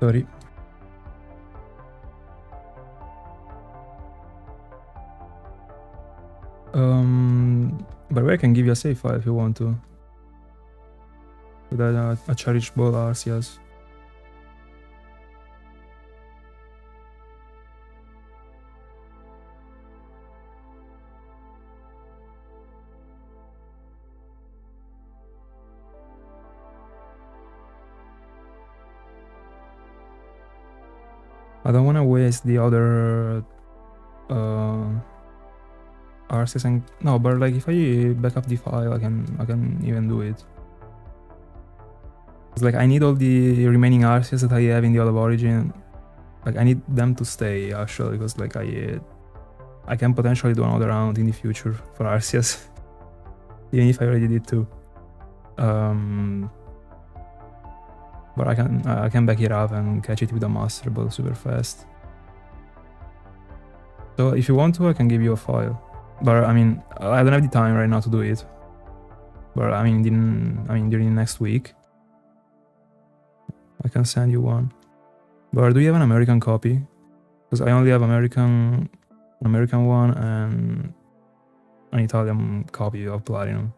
Sorry. But I can give you a save file if you want to. With a Charged Ball Arceus. I don't want to waste the other Arceus and no, but like if I back up the file, I can even do it. It's like I need all the remaining Arceus that I have in the Olive Origin. Like I need them to stay actually, because like I can potentially do another round in the future for Arceus, even if I already did too. But I can back it up and catch it with a Master Ball super fast. So if you want to, I can give you a file. But I mean, I don't have the time right now to do it. But I mean, during next week, I can send you one. But do you have an American copy? Because I only have American one and an Italian copy of Platinum.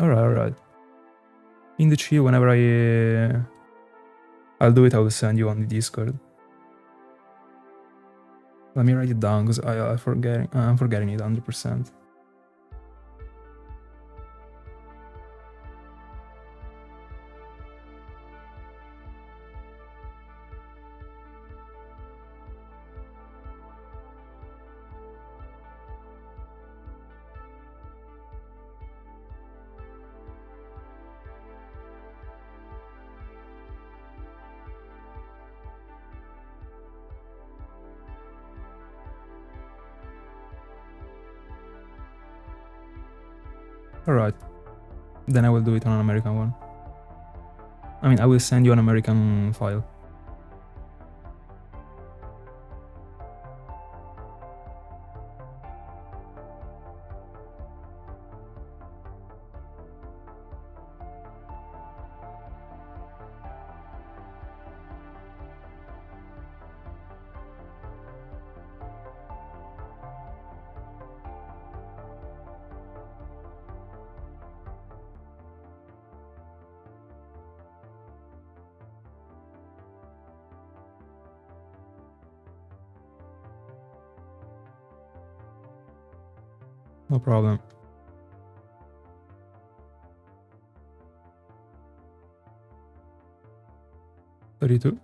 Alright. In the chill, whenever I'll do it, I will send you on the Discord. Let me write it down, because I'm forgetting it 100%. Alright, then I will do it on an American one. I mean, I will send you an American file. No problem. $32.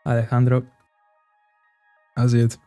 Alejandro, how's it?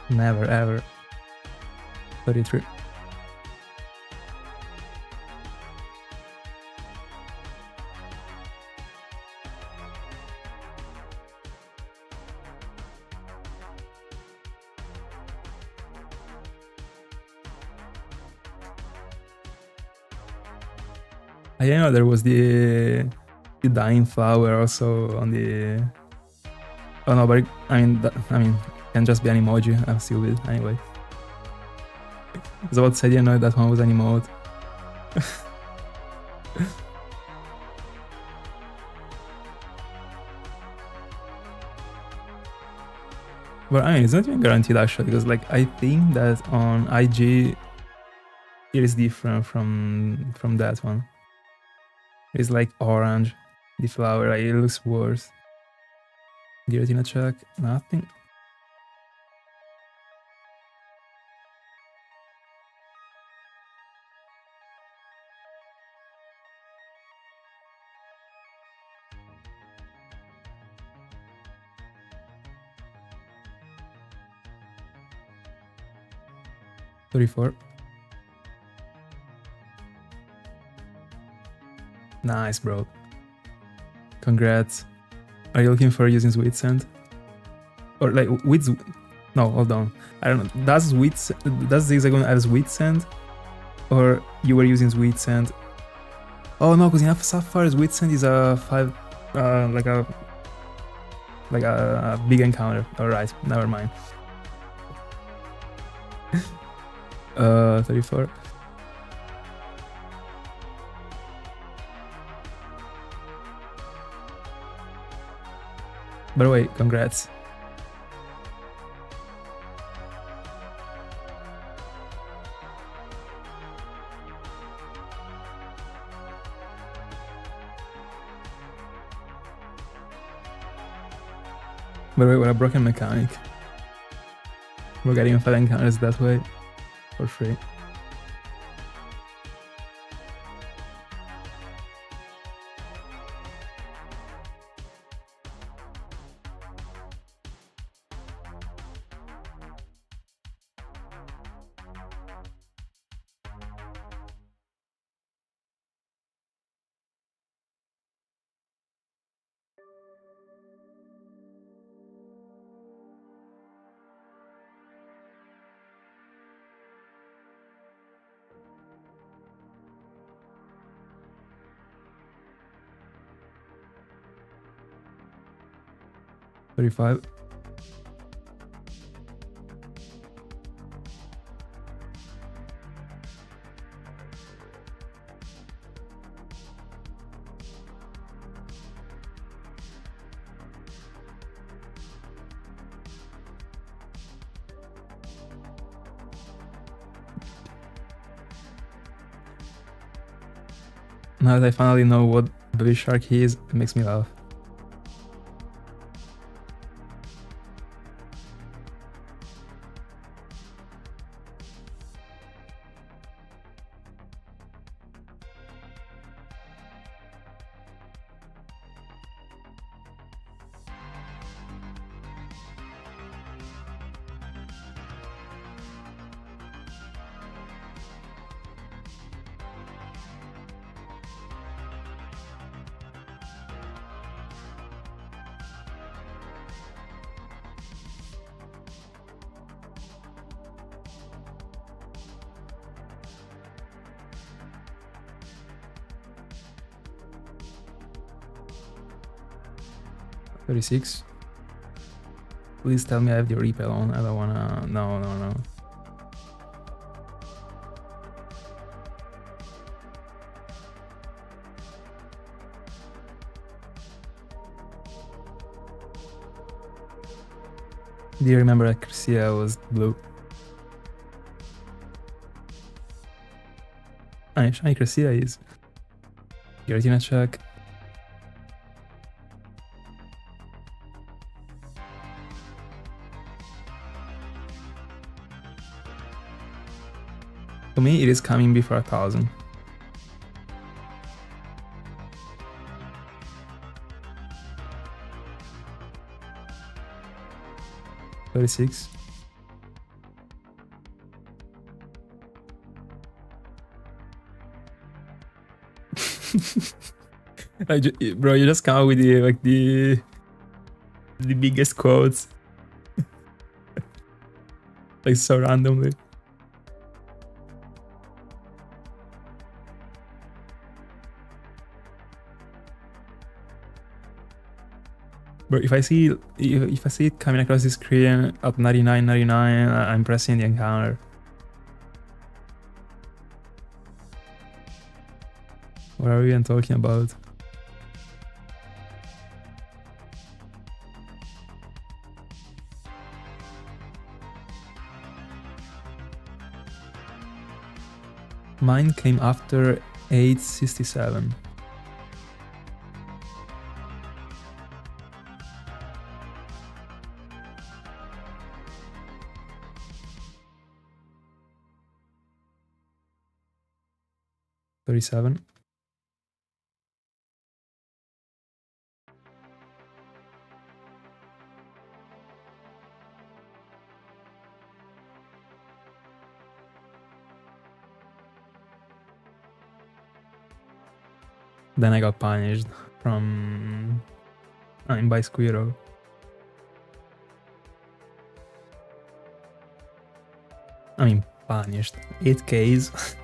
Never ever. 33. I know there was the dying flower also on the. Oh no, but I mean, can just be an emoji. I'm still with anyway. I was about to say, I know that one was an emote. But I mean, it's not even guaranteed actually, because like I think that on IG it is different from that one. It's like orange, the flower, like it looks worse. Giratina check, nothing. $34. Nice, bro. Congrats. Are you looking for using Sweet Scent? Or like with... No, hold on. I don't know. Does Zigzagoon have Sweet Scent? Or you were using Sweet Scent? Oh no, because in Sapphire, Sweet Scent is a 5... like a big encounter. Alright, never mind. 34. By the way, congrats. By the way, what a broken mechanic. We're getting 5 encounters that way for free. $35. Now that I finally know what Baby Shark is, it makes me laugh. $36. Please tell me I have the repel on. I don't wanna... No, no, no. Do you remember that Cresselia was blue? I mean, Shiny Cresselia is. Giratina check. To me, it is coming before 1,000. $36. Bro, you just come out with the biggest quotes, like so randomly. But if I see it coming across the screen at 99.99, I'm pressing the encounter. What are we even talking about? Mine came after 867. $37. Then I got punished from... by Squirrel. I mean, punished. 8Ks.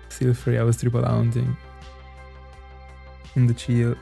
Still free, I was triple haunting. In the chill.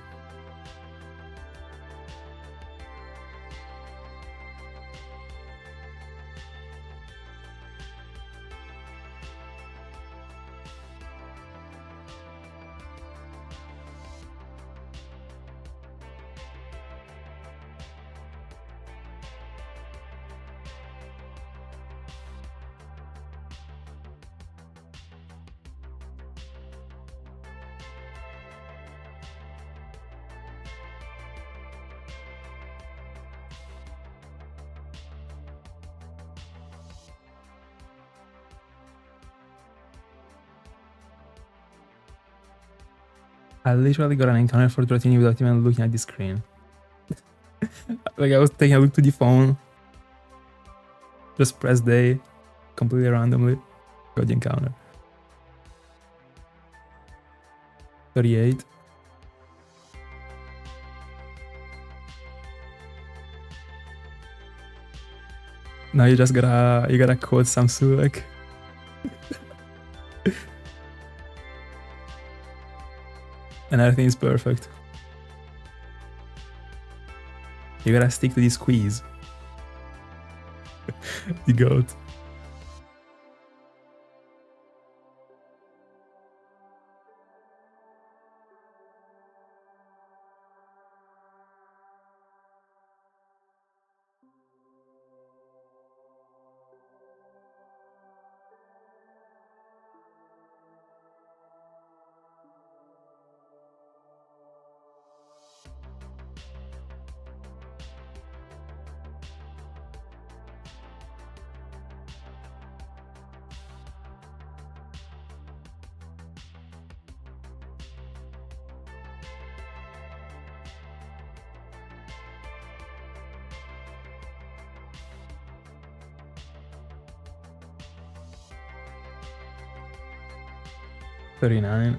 I literally got an encounter for Dratini without even looking at the screen. Like, I was taking a look to the phone. Just press day, completely randomly. Got the encounter. 38. Now you just gotta code some Sulek. And everything is perfect. You gotta stick to the squeeze. The goat. $39.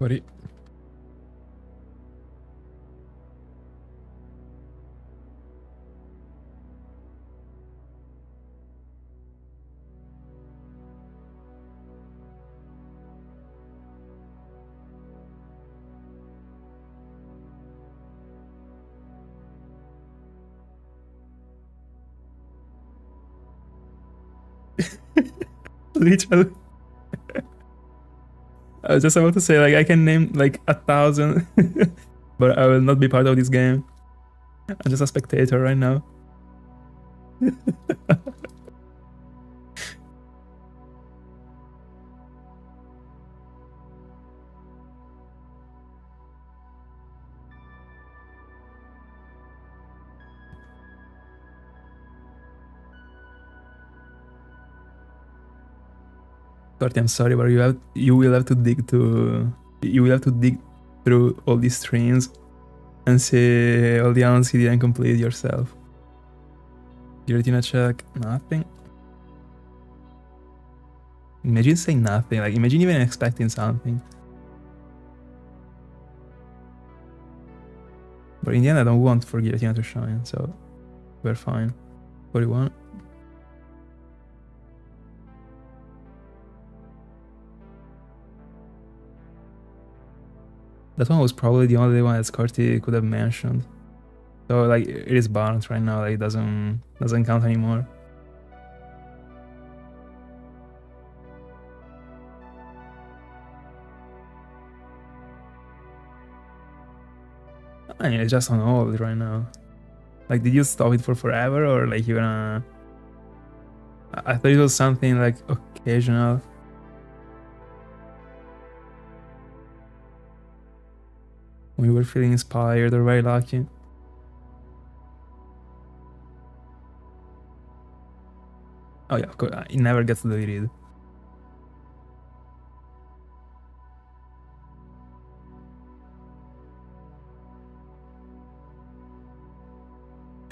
Sorry. Literally. I was just about to say, like, I can name like 1,000, but I will not be part of this game. I'm just a spectator right now. Corti, I'm sorry, but you will have to dig through all these streams and see all the rounds you didn't complete yourself. Giratina check, nothing. Imagine saying nothing, like imagine even expecting something. But in the end I don't want for Giratina to shine, so we're fine. 41. That one was probably the only one that Scarty could have mentioned. So like it is balanced right now, like it doesn't count anymore. I mean, it's just on hold right now. Like, did you stop it for forever, or like you're gonna... I thought it was something like occasional. When you were feeling inspired or very lucky. Oh yeah, of course, it never gets deleted.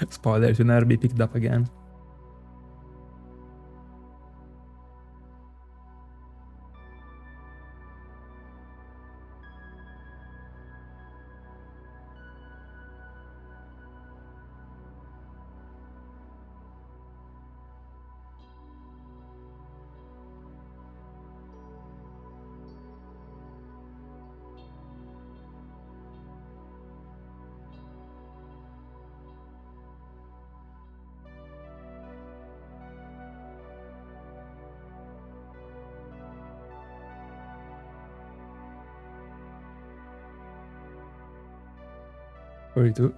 Spoiler, it will never be picked up again. For you too.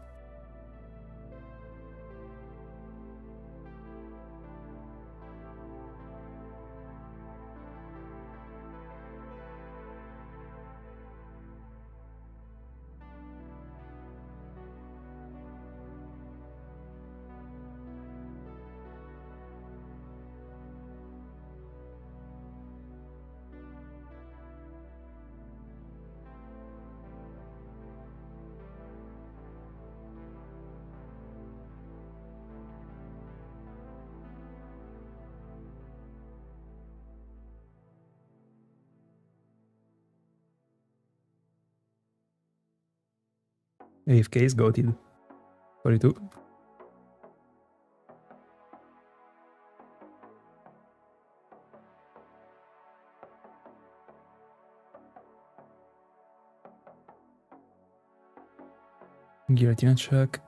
AFK is goated. 42. Giratina check.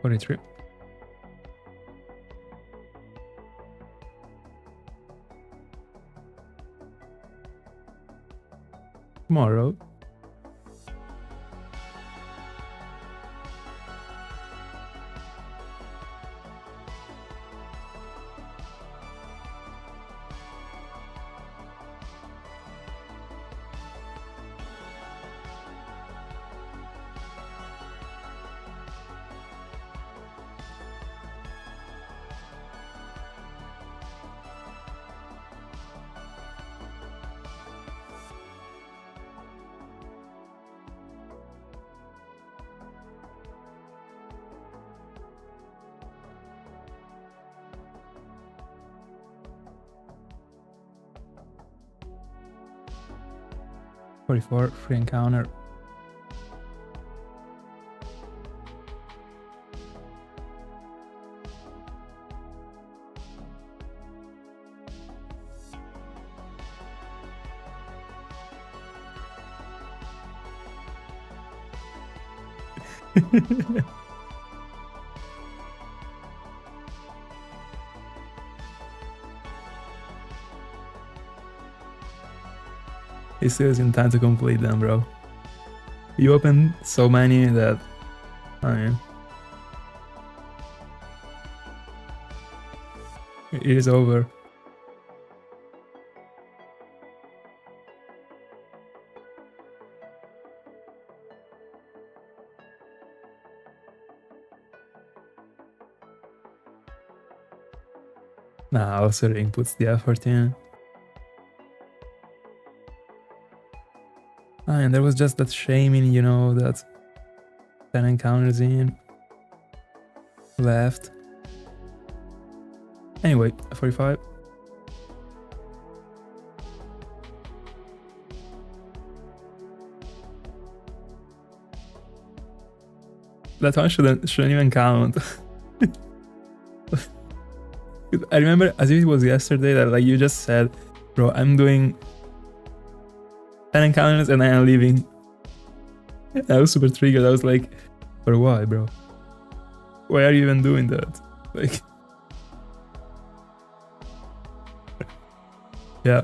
$43. Tomorrow. $44. Free encounter. He still has in time to complete them, bro. You opened so many that, I mean, it is over. Nah, also Ring puts the effort in. And there was just that shaming, you know, that 10 encounters in. Left. Anyway, 45. That one shouldn't even count. I remember as if it was yesterday that like you just said, bro, I'm doing 10 encounters and then I'm leaving. I was super triggered. I was like, but why, bro? Why are you even doing that? Like, yeah.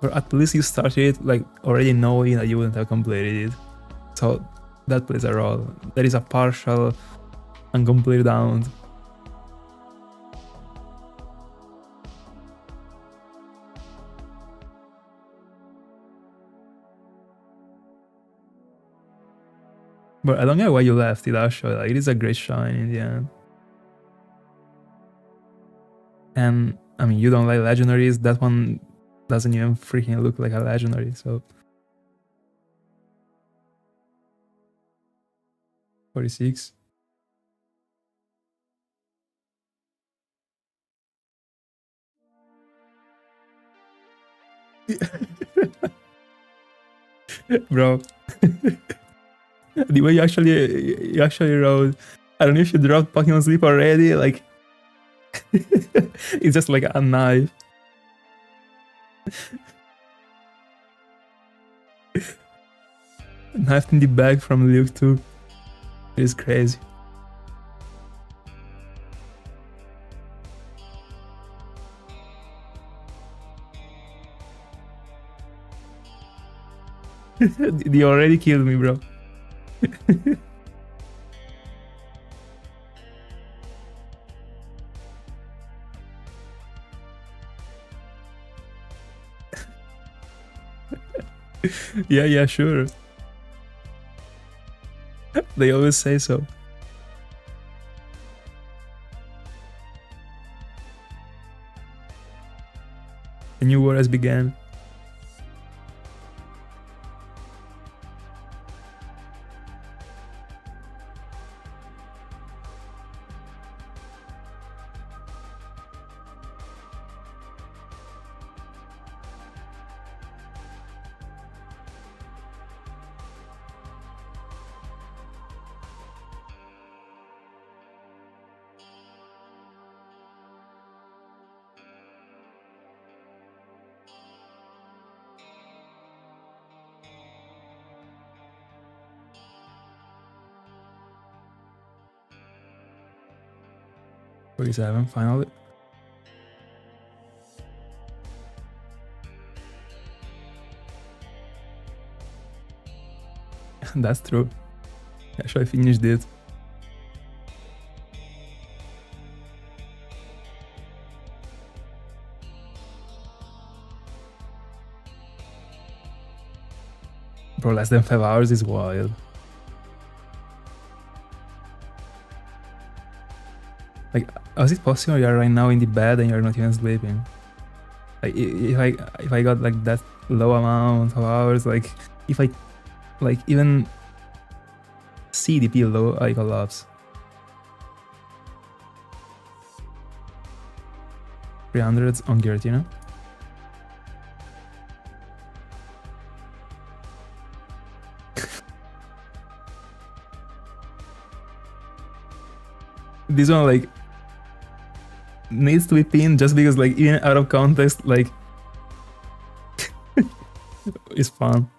But at least you started it like already knowing that you wouldn't have completed it. So that plays a role. There is a partial incomplete down. But I don't get why you left it actually. Like, it is a great shine in the end. And I mean, you don't like legendaries. That one doesn't even freaking look like a legendary. So 46. Bro. The way you actually wrote, I don't know if you dropped Pokemon Sleep already, like it's just like a knife. Knife in the bag from Luke too. It is crazy. They already killed me, bro. Yeah, sure. They always say so. A new war has begun. .47 finally. That's true. Actually, I finished it. Bro, less than 5 hours is wild. Like, how is it possible you're right now in the bed and you're not even sleeping? Like, if I got like that low amount of hours, like, if I like even see the pillow, I collapse. 300 on Giratina. This one like needs to be pinned just because like even out of context like it's fun.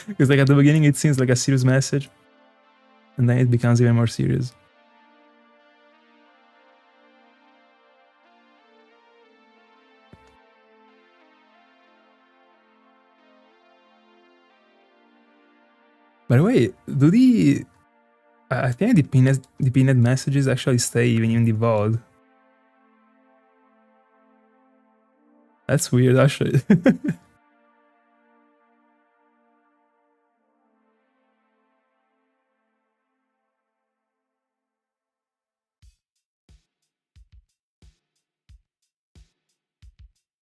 Because like at the beginning it seems like a serious message, and then it becomes even more serious. By the way, do the I think the pinned messages actually stay even in the VOD. That's weird, actually.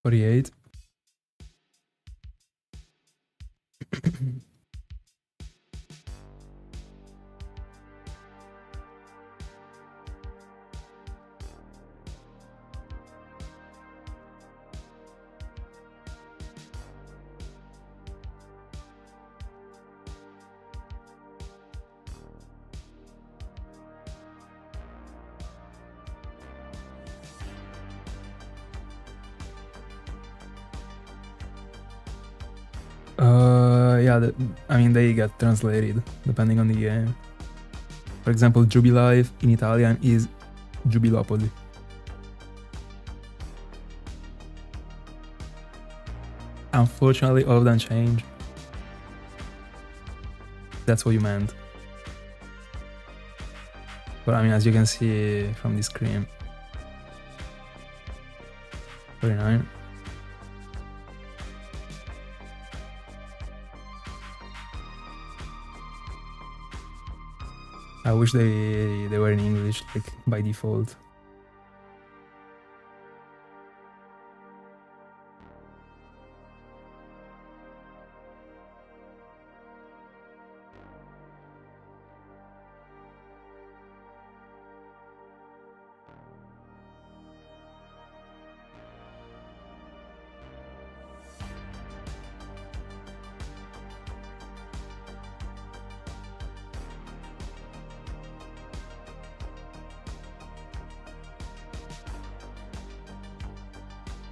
$48. Yeah, I mean, they get translated depending on the game. For example, Jubilife in Italian is Giubilopoli. Unfortunately, all of them change. That's what you meant. But I mean, as you can see from the screen, 39. I wish they were in English, like by default.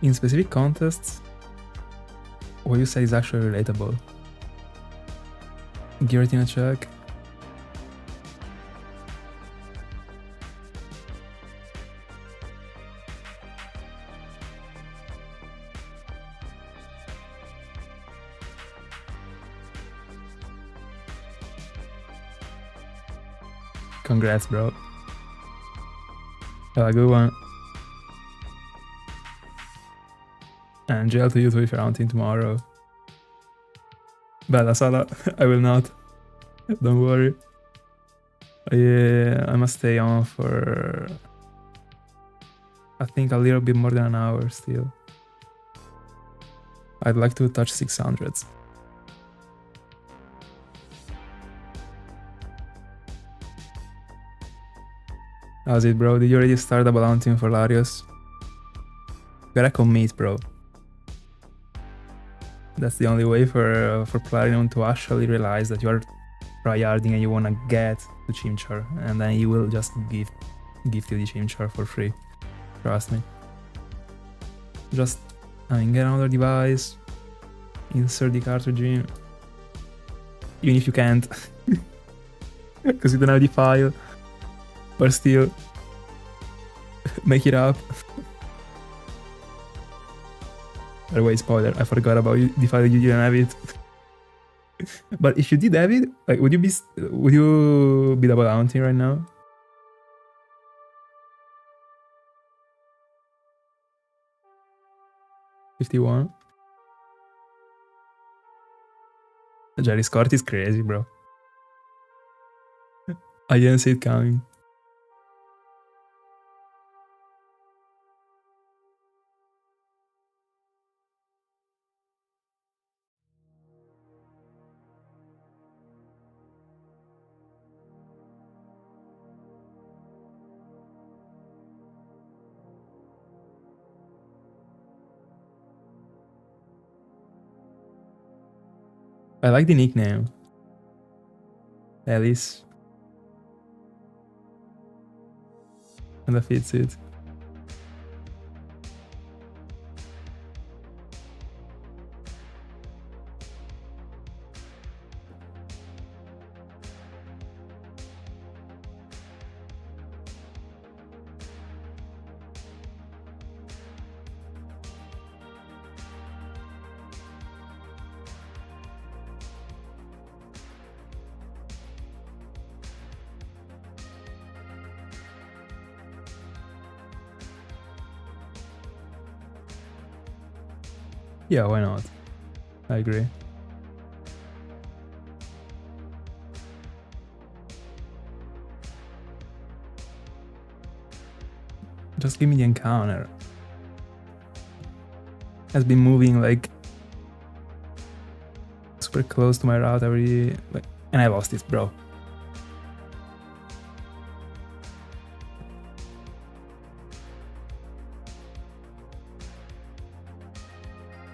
In specific contests, what you say is actually relatable. Giratina check. Congrats, bro. Have a good one. And jail to you too if you're hunting tomorrow. Bella Sala, I will not. Don't worry. I must stay on for I think a little bit more than an hour still. I'd like to touch 600s. How's it, bro? Did you already start double hunting for Larios? Gotta commit, bro. That's the only way for Platinum to actually realize that you are tryharding and you wanna get the Chimchar, and then he will just gift you the Chimchar for free. Trust me. Just, I mean, get another device, insert the cartridge in, even if you can't, because you don't have the file, but still, make it up. By the way, spoiler, I forgot about the file, you didn't have it. But if you did have it, like, would you be double hunting right now? $51. Jerry Scott is crazy, bro. I didn't see it coming. I like the nickname. Alice. And that fits it. Yeah, why not? I agree. Just give me the encounter. Has been moving like super close to my route every like, and I lost it, bro.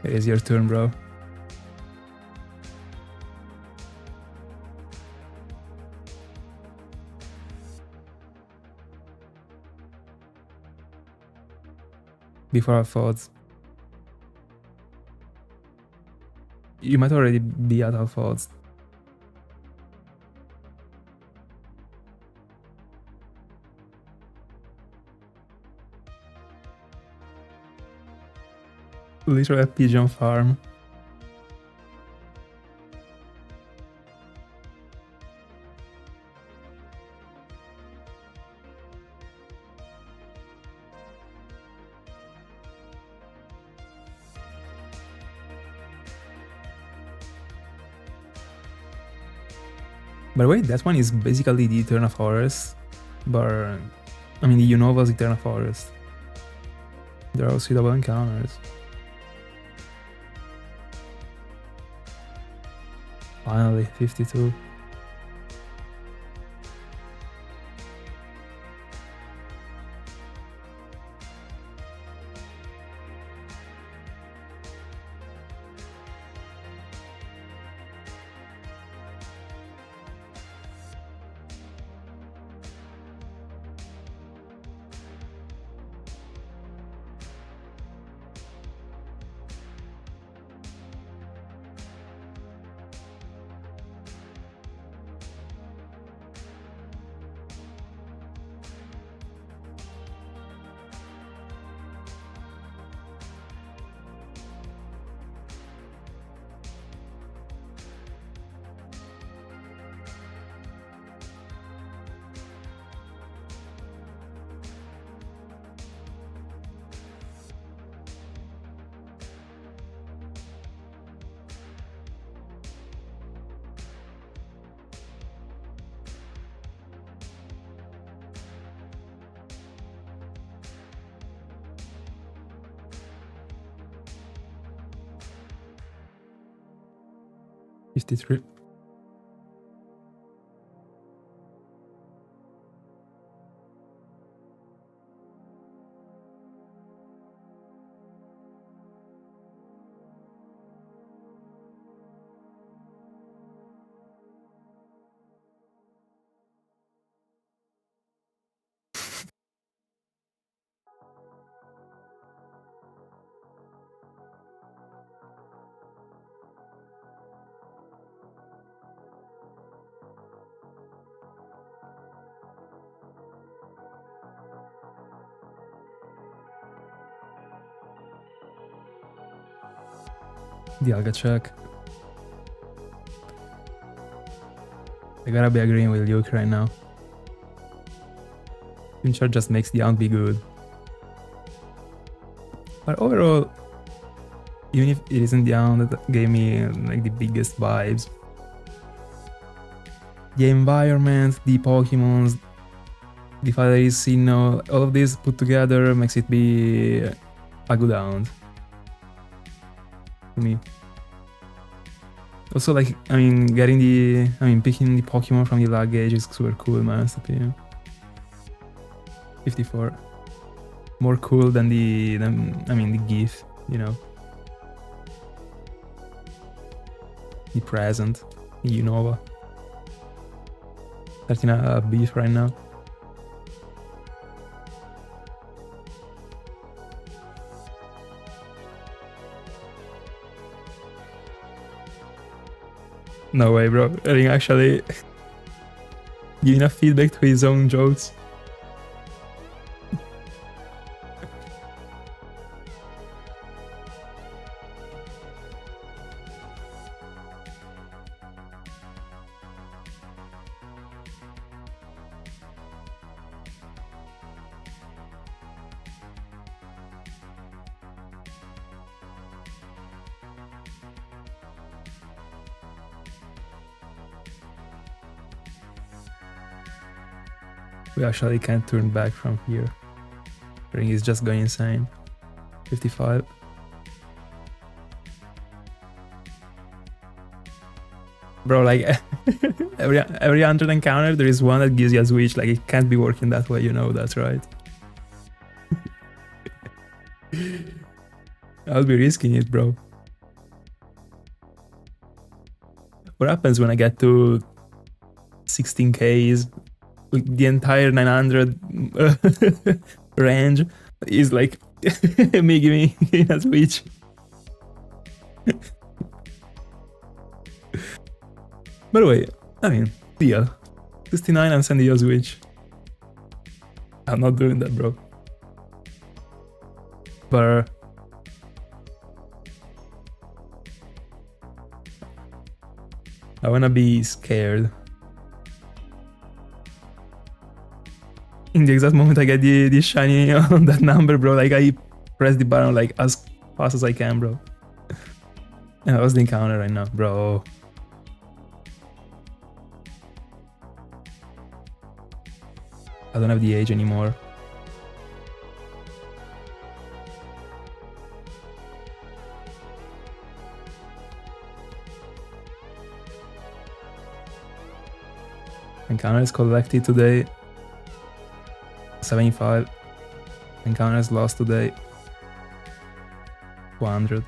It is your turn, bro. Before I thought. You might already be at our thoughts. Literally a pigeon farm. By the way, that one is basically the Eternal Forest, but I mean the Unova's Eternal Forest. There are also double encounters. Finally, 52. $53. The Alga check. I gotta be agreeing with Luke right now. Sinjoh just makes the Aunt be good. But overall, even if it isn't the Aunt that gave me like the biggest vibes, the environment, the Pokemons, the fact that it's Sinjoh, all of this put together makes it be a good Aunt. To me. Also, like, I mean, picking the Pokemon from the luggage is super cool, in my honest opinion. 54. More cool than the GIF, you know. The present, the Unova. Starting a beef right now. No way, bro. I think actually giving a feedback to his own jokes. We actually can't turn back from here. Ring is just going insane. 55. Bro, like every 100 encounter, there is one that gives you a switch. Like, it can't be working that way, you know, that's right. I'll be risking it, bro. What happens when I get to 16Ks? Like, the entire 900 range is like me giving a switch. By the way, I mean, deal. 69 and send you a switch. I'm not doing that, bro. But I wanna be scared. In the exact moment I get the shiny on that number, bro, like I press the button like as fast as I can, bro. And that was the encounter right now, bro. I don't have the age anymore. Encounters collected today. 75. Encounters lost today. 200.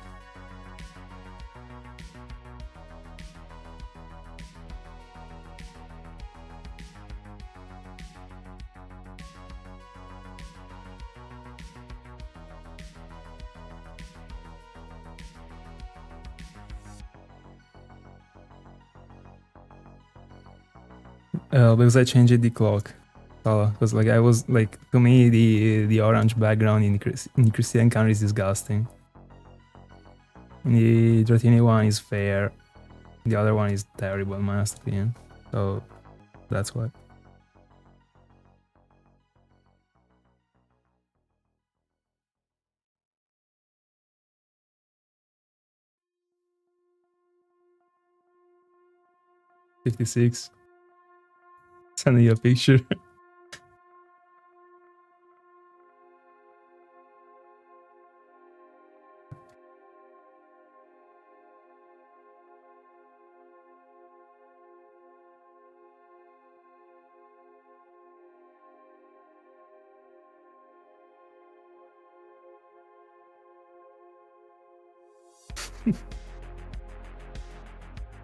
Because I changed the clock. Because like I was like, to me the orange background in the Cresselia encounter is disgusting. And the Dratini one is fair. The other one is terrible in my honest opinion. So that's why. $56. Sending you a picture.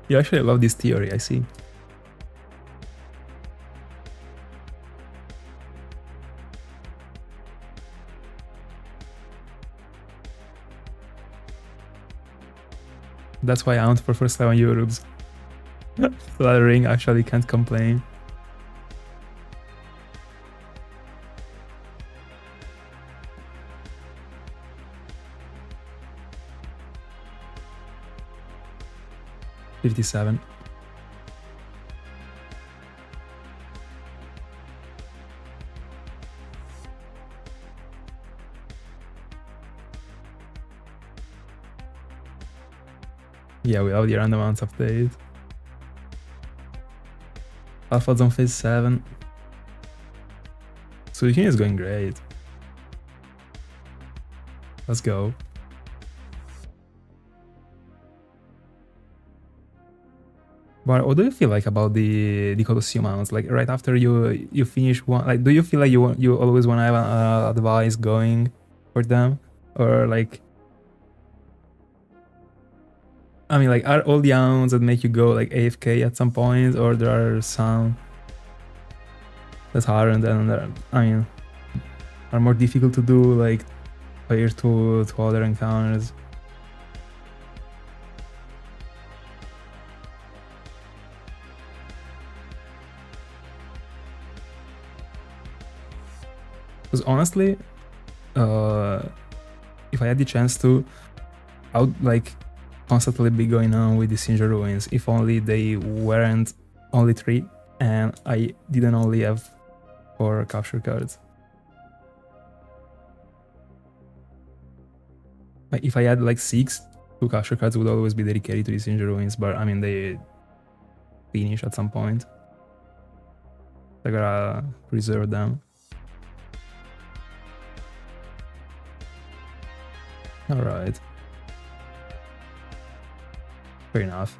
You actually love this theory, I see. That's why I hunt for first 7 euros. That ring actually can't complain. $57. Yeah, without the random amounts update. Alpha Zone phase 7. Suzuki is going great. Let's go. But what do you feel like about the Colosseum mounts? Like right after you finish one, like do you feel like you always want to have an advice going for them, or like? I mean, like, are all the mounts that make you go like AFK at some point, or there are some that's harder and then I mean, are more difficult to do like compared to other encounters? Because honestly, if I had the chance to, I would like constantly be going on with the Sinjoh ruins if only they weren't only 3 and I didn't only have 4 capture cards. Like if I had like 6, 2 capture cards would always be dedicated to the Sinjoh ruins, but I mean they finish at some point. I gotta preserve them. Alright. Fair enough.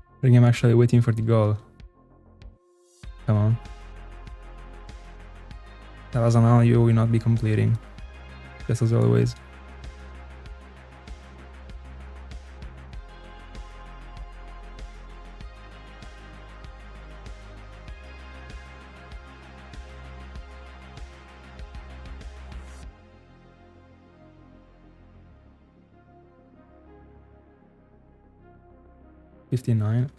I think I'm actually waiting for the goal. Come on. That was an all you will not be completing. Just as always. $59.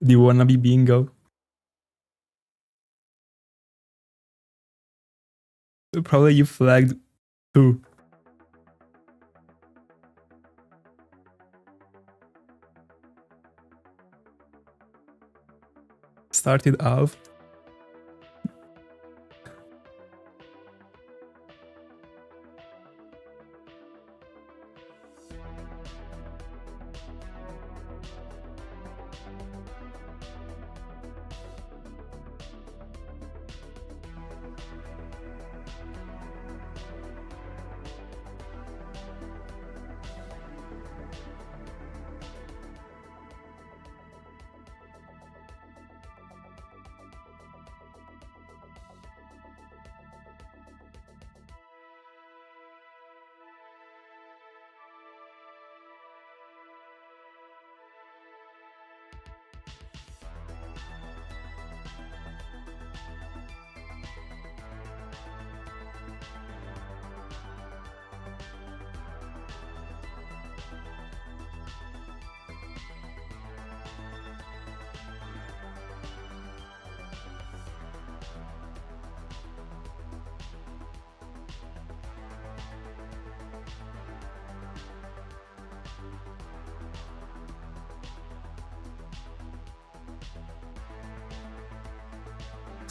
The wannabe bingo. Probably you flagged 2. Started off.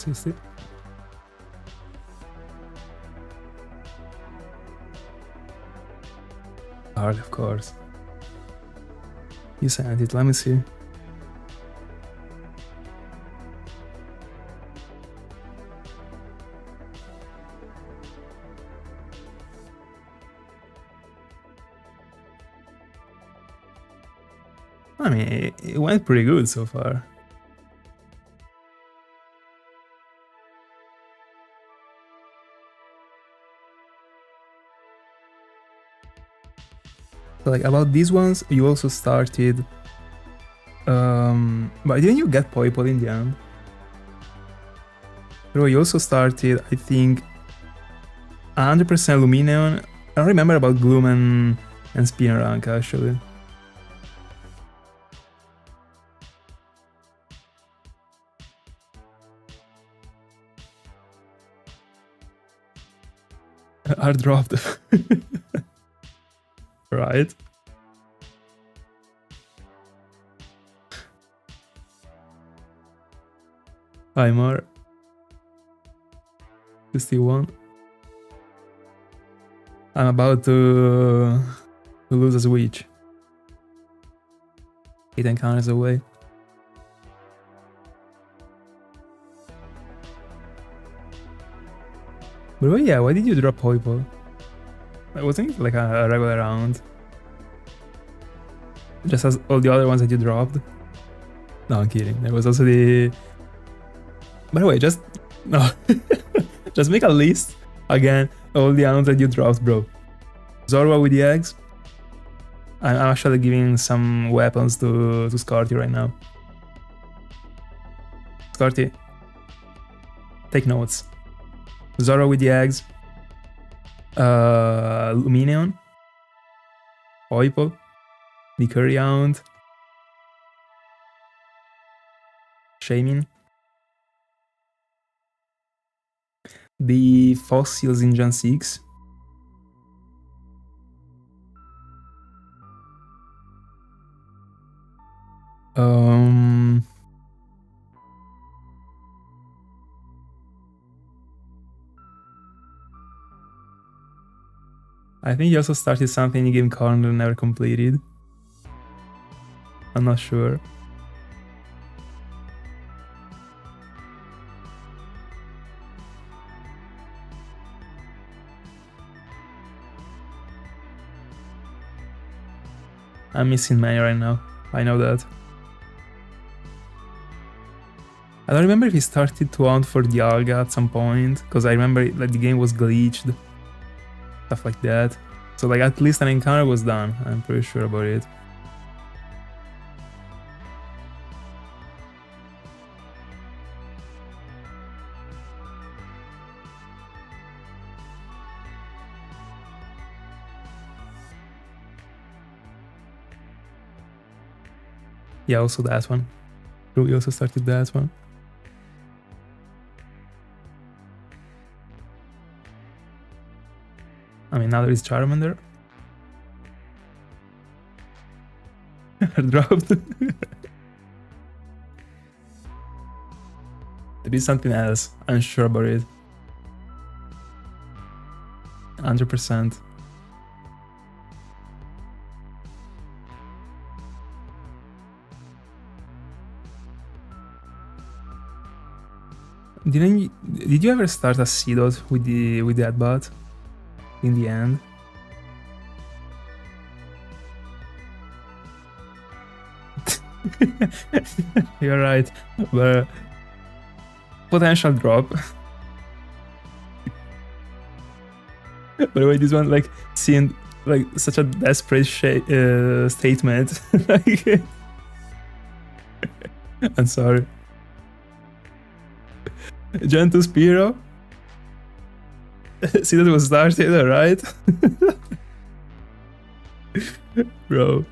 See. Hard, of course. You sent it, let me see. I mean, it went pretty good so far. Like about these ones, you also started. But didn't you get Poipole in the end? Bro, you also started, I think, 100% Lumineon. I don't remember about Gloom and Spinarank actually. Are dropped. Right. Imar. 61. I'm about to lose a switch. 8 encounters away. But yeah, why did you drop Poipole? It wasn't like a regular round. Just as all the other ones that you dropped. No, I'm kidding. There was also the... By the way, just... No. Just make a list, again, all the rounds that you dropped, bro. Zorua with the eggs. I'm actually giving some weapons to Scarty right now. Scarty, take notes. Zorua with the eggs. Lumineon, Poipole, Nickerihound, Shaymin, the fossils in Gen 6. I think he also started something in Game Corner and never completed. I'm not sure. I'm missing many right now. I know that. I don't remember if he started to hunt for Dialga at some point, because I remember like the game was glitched. Stuff like that. So like at least an encounter was done. I'm pretty sure about it. Yeah, also that one. We also started that one. I mean, now there is Charmander. Dropped. There is something else. I'm sure about it. 100%. Did you ever start a Seedot with that bot? In the end? You're right, but potential drop. By the way, this one like seemed like such a desperate statement. Like, I'm sorry. Gentle Spiro. See that was started, alright? Bro.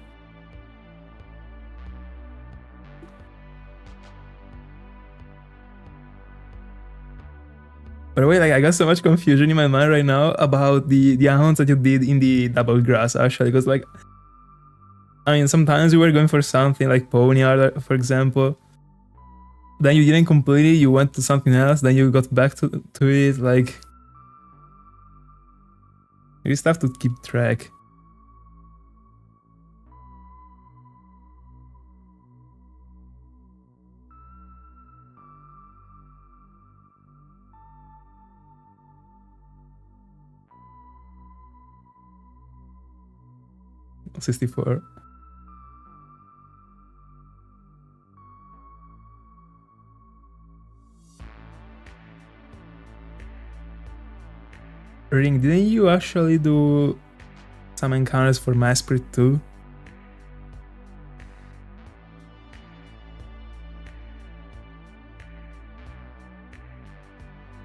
By the way, like I got so much confusion in my mind right now about the amounts that you did in the double grass actually, because like I mean sometimes you were going for something like Ponyard, for example. Then you didn't complete it, you went to something else, then you got back to it, like you just have to keep track. $64. Ring, didn't you actually do some encounters for Masprit too?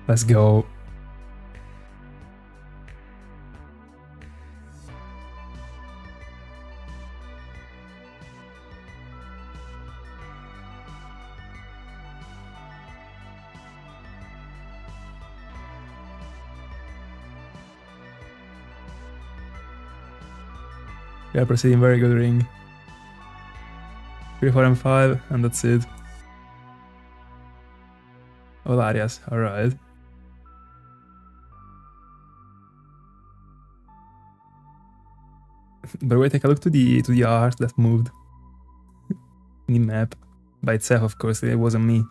Let's go. Yeah, proceeding, very good ring. 3, 4, and 5, and that's it. All areas, alright. But wait, take a look to the art that moved in the map. By itself, of course, it wasn't me.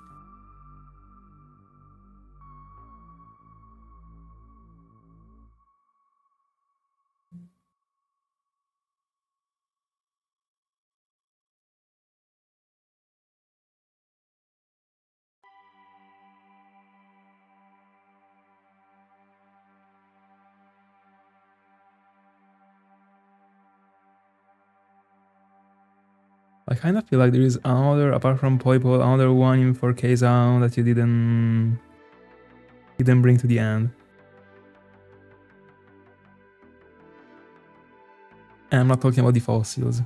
I kind of feel like there is another, apart from Poipole, another one in 4K zone that you didn't bring to the end. And I'm not talking about the fossils.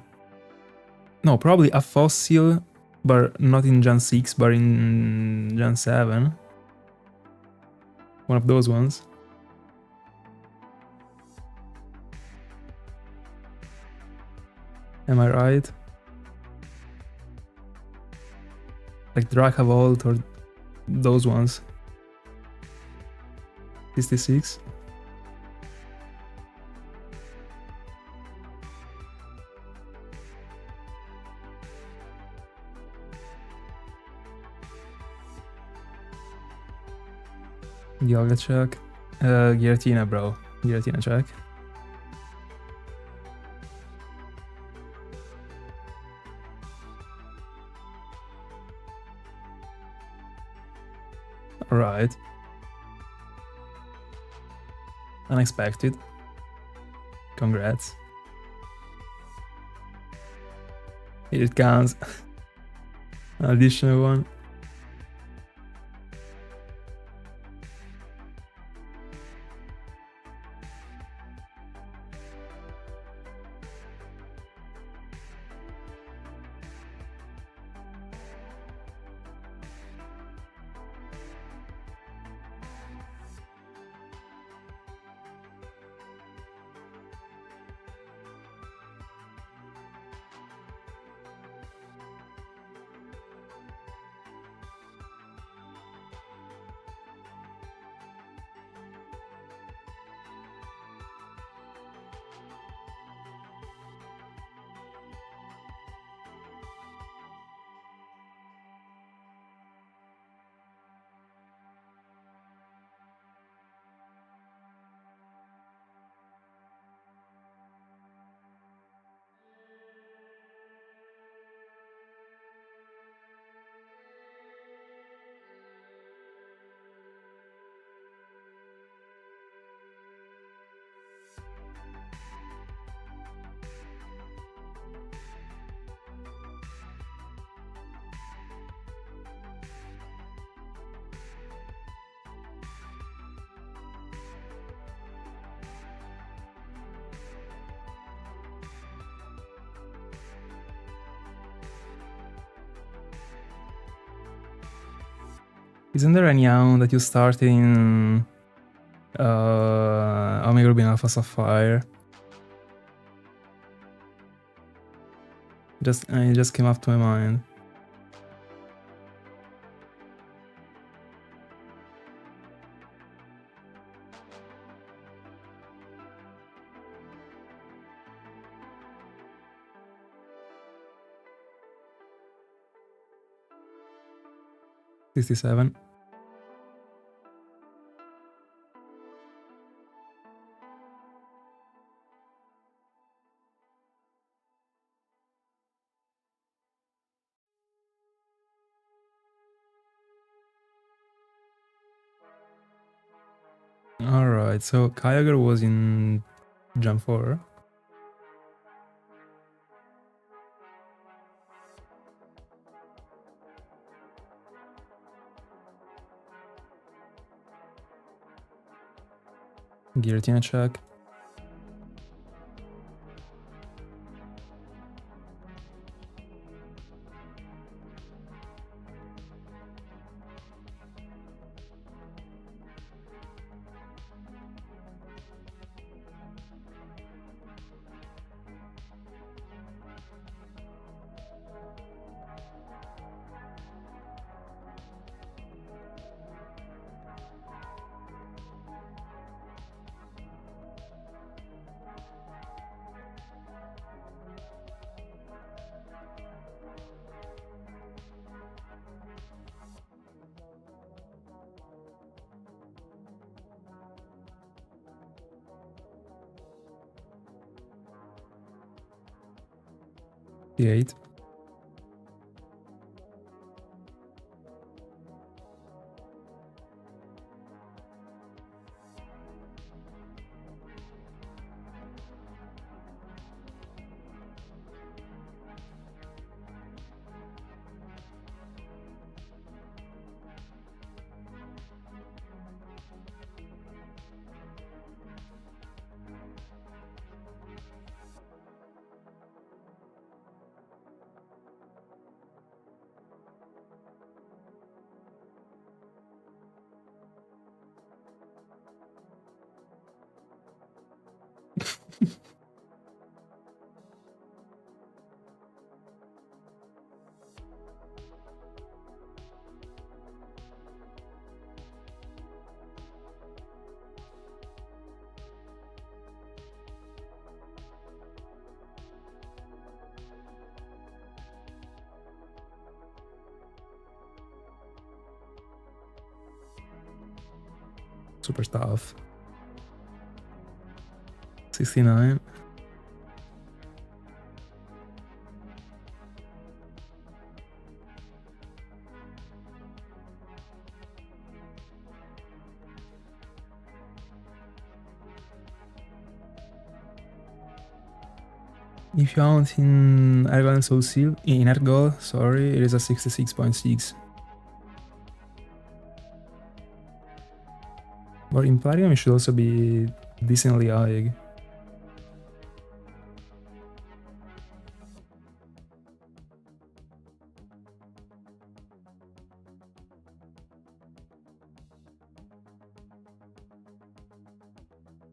No, probably a fossil, but not in Gen 6, but in Gen 7. One of those ones. Am I right? Like Dracavolt or those ones. 66. Yoga check. Giratina, bro. Giratina check. Alright. Unexpected. Congrats. It counts. An additional one. Isn't there any Yawn that you started in Omega Ruby and Alpha Sapphire? It just came up to my mind. $67. Alright, so Kyogre was in Gen 4. Giratina check. The 8. Super tough. 69. If you want in Ergo and Soulsilver, in Ergo, sorry, it is a 66.6. But in Platinum it should also be decently high.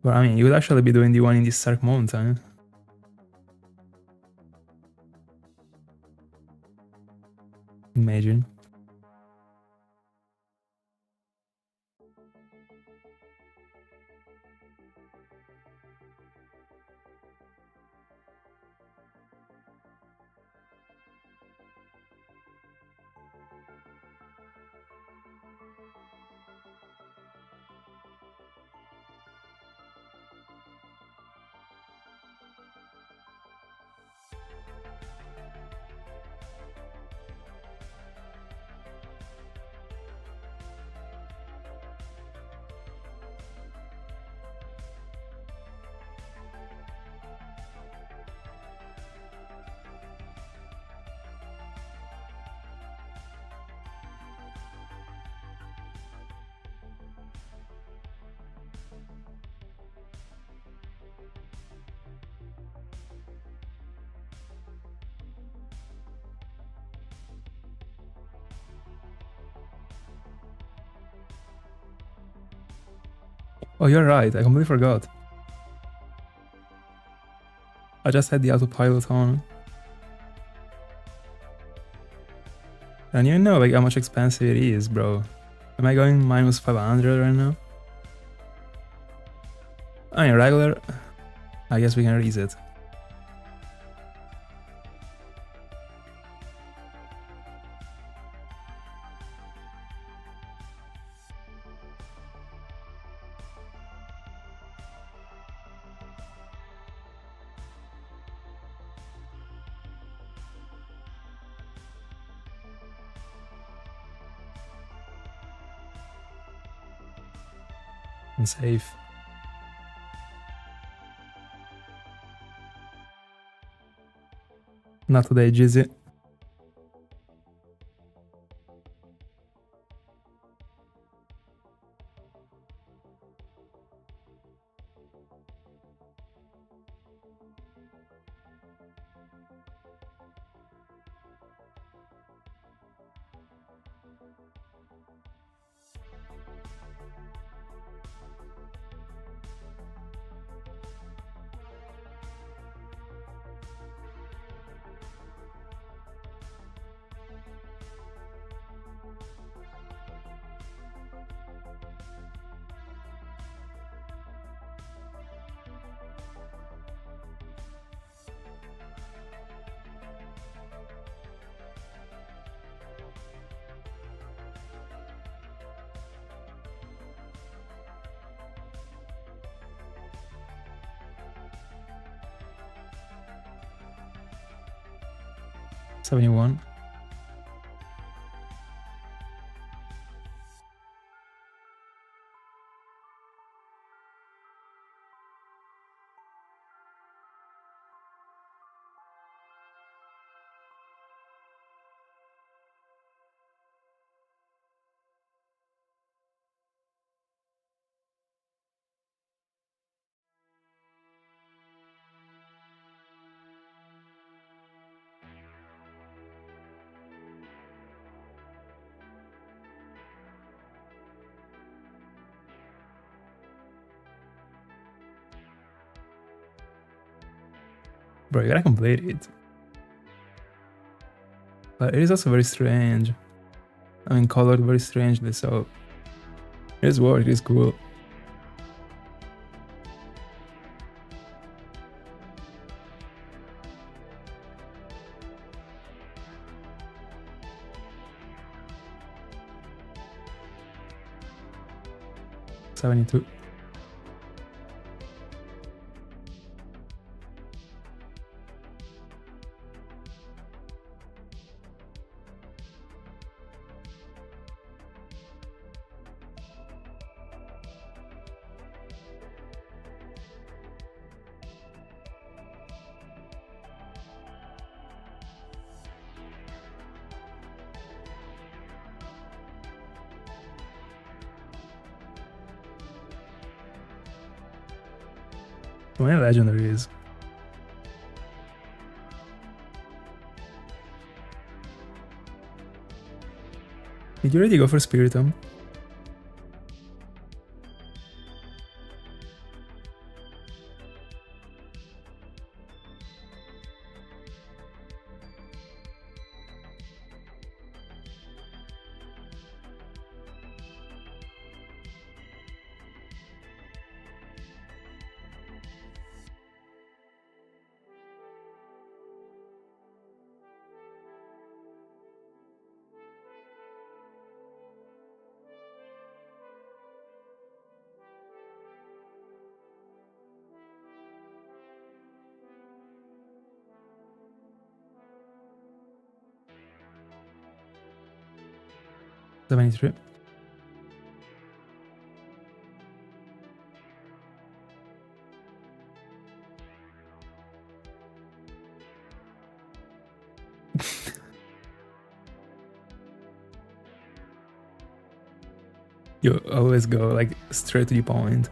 But I mean, you would actually be doing the one in this Stark Mountain. Imagine. Oh, you're right, I completely forgot. I just had the autopilot on. I don't even know like how much expensive it is, bro. Am I going minus 500 right now? I mean, regular. I guess we can reset. And save. Not today, Jizzy. $71. Bro, you gotta complete it. But it is also very strange. I mean, colored very strangely, so it is work, it is cool. $72. So many legendaries. Did you already go for Spiritomb? $73. You always go like straight to the point.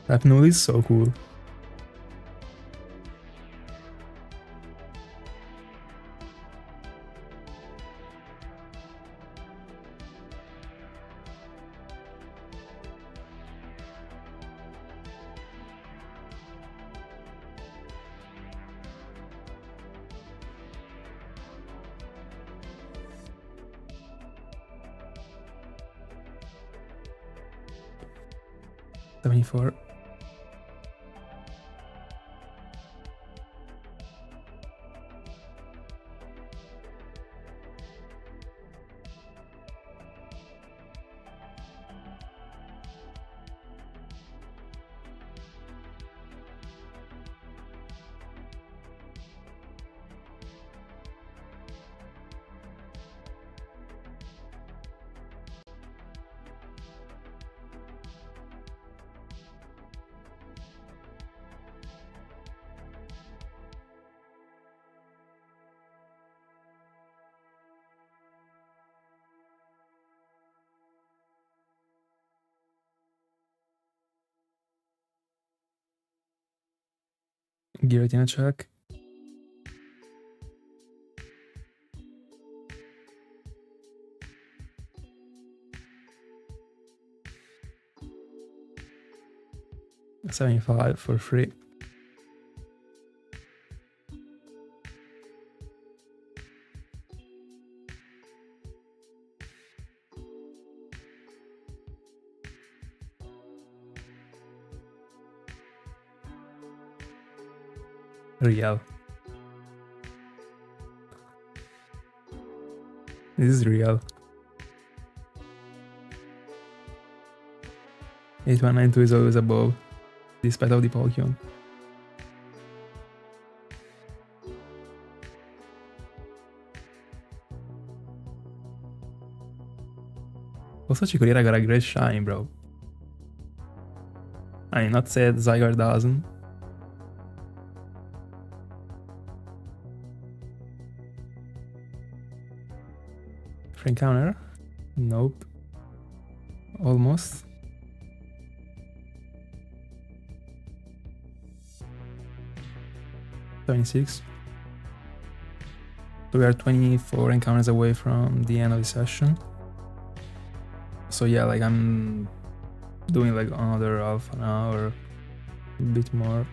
That null is so cool. $74. Giratina check. $75 for free. Real. This is real. 8192 is always above, despite of the Pokémon. Also, Chikorita got a great shine, bro. I mean, not said Zygarde doesn't. Free encounter? Nope. Almost. $26. So we are 24 encounters away from the end of the session. So yeah, like I'm doing like another half an hour, a bit more.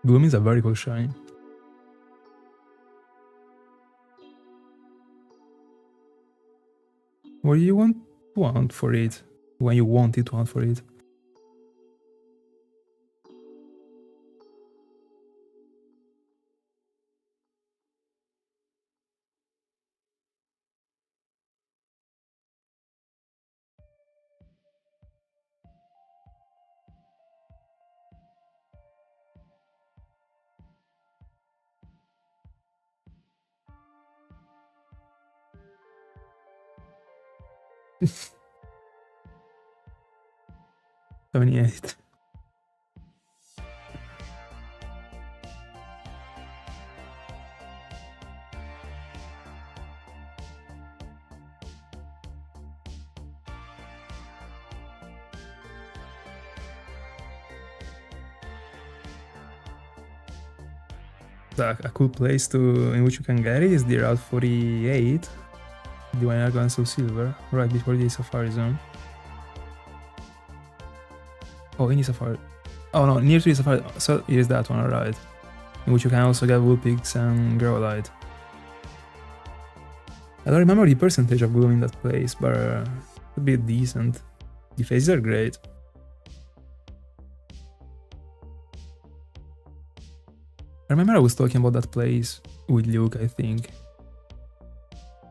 Gloom is a very cool shiny. What do you want for it? When you wanted to want for it? $78. A cool place in which you can get it is the Route 48, the one I got Soulsilver, right before the Safari Zone. Oh, in the Safari. Oh no, near to the Safari. So it is that one, alright. In which you can also get Woolpix and Growlite. I don't remember the percentage of Gloom in that place, but a bit decent. The faces are great. I remember I was talking about that place with Luke, I think.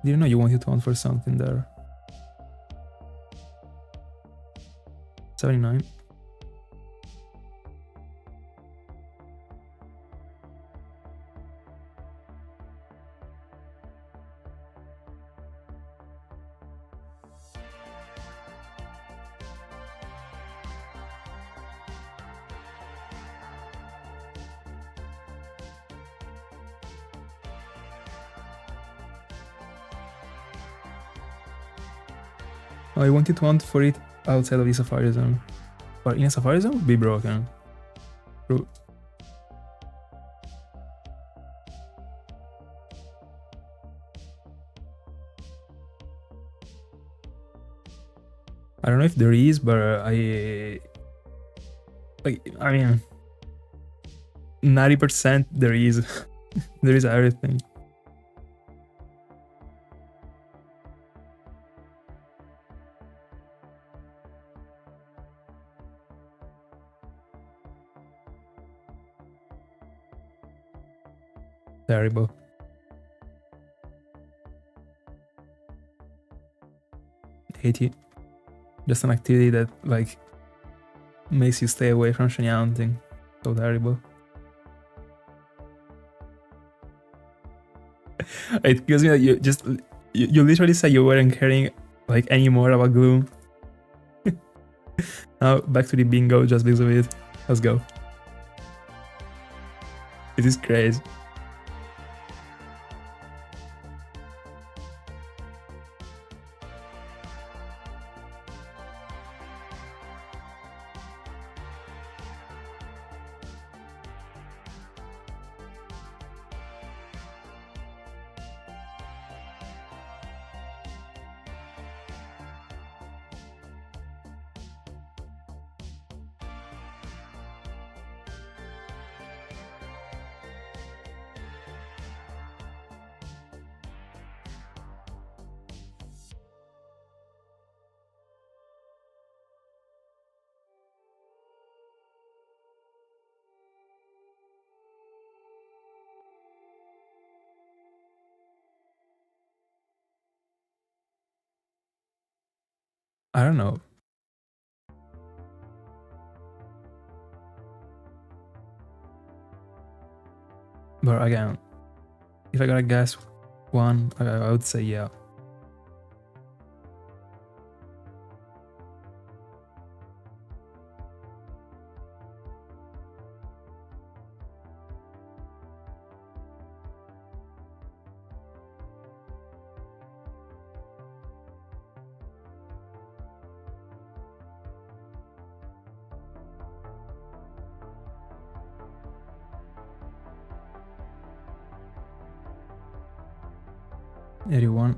Didn't know you wanted to hunt for something there. 79. Oh, I wanted to hunt for it outside of the Safari Zone. But in a Safari Zone would be broken. True. I don't know if there is, but I mean 90% there is. There is everything. Terrible. $80. Just an activity that like makes you stay away from shiny hunting. So terrible. It gives me that you literally said you weren't caring like anymore about Gloom. Now back to the bingo just because of it. Let's go. It is crazy. I don't know. But again, if I gotta guess one, I would say yeah. Anyone?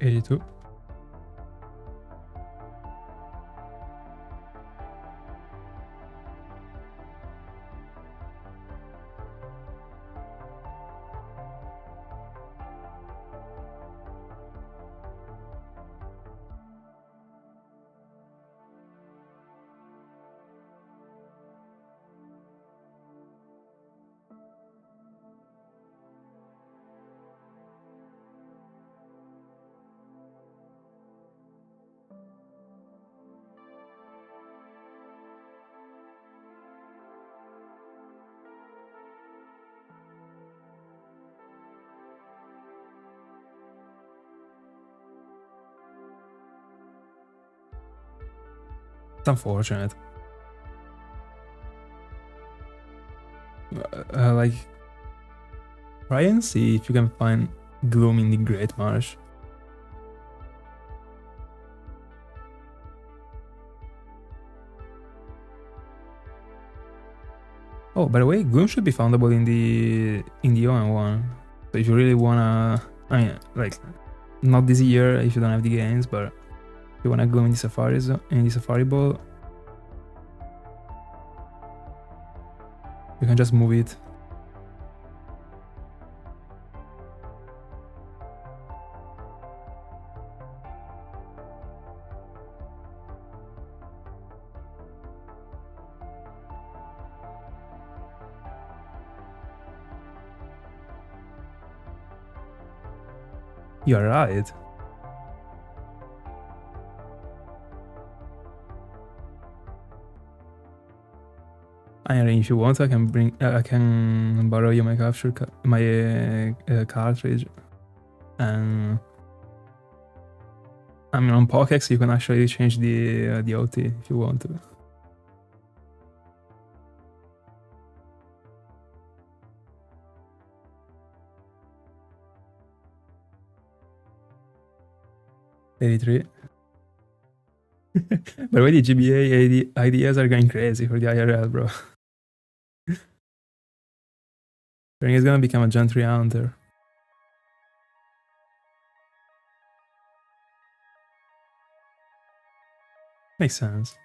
$82. It's unfortunate. Like, try and see if you can find Gloom in the Great Marsh. Oh, by the way, Gloom should be foundable in the ON one. So if you really wanna, I mean, like, not this year if you don't have the games, but if you wanna Gloom in the Safari Ball, you can just move it. You're right. If you want, I can borrow you my cartridge, and I mean on Pokex you can actually change the OT if you want to. $83. By the way, the GBA ideas are going crazy for the IRL, bro. I think it's gonna become a Gentry Hunter. Makes sense.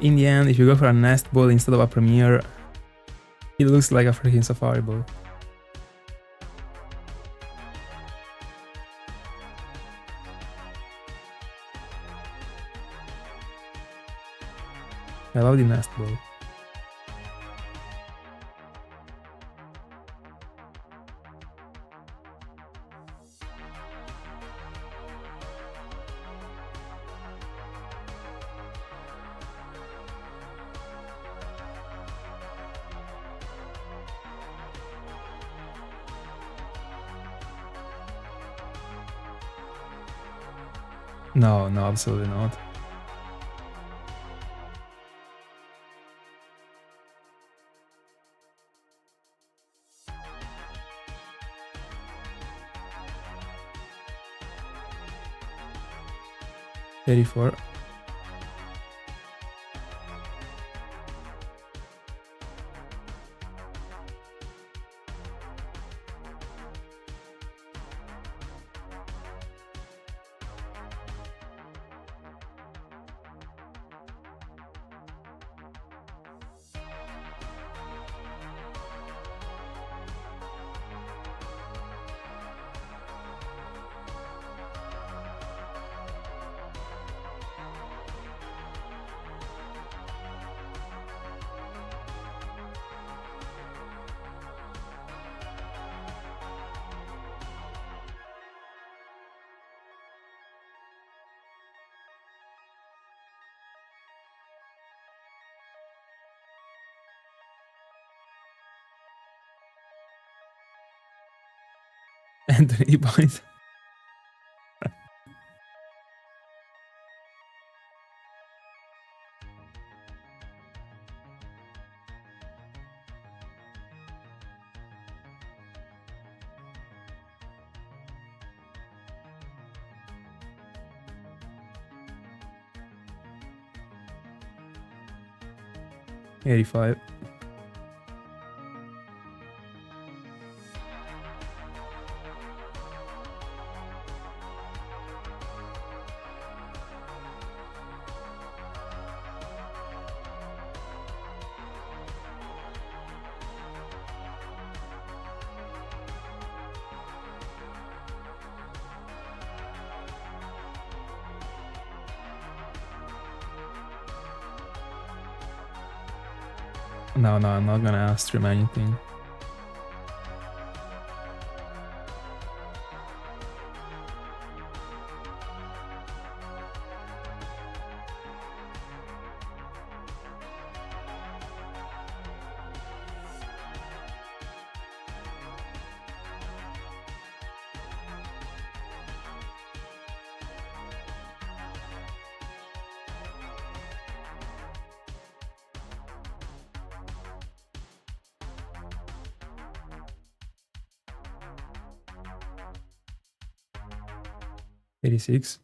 In the end, if you go for a Nest Ball instead of a Premier, it looks like a freaking Safari Ball. I love the Nest Ball. No, no, absolutely not. $84. Anthony points. $85. No, no, I'm not gonna stream anything. $86.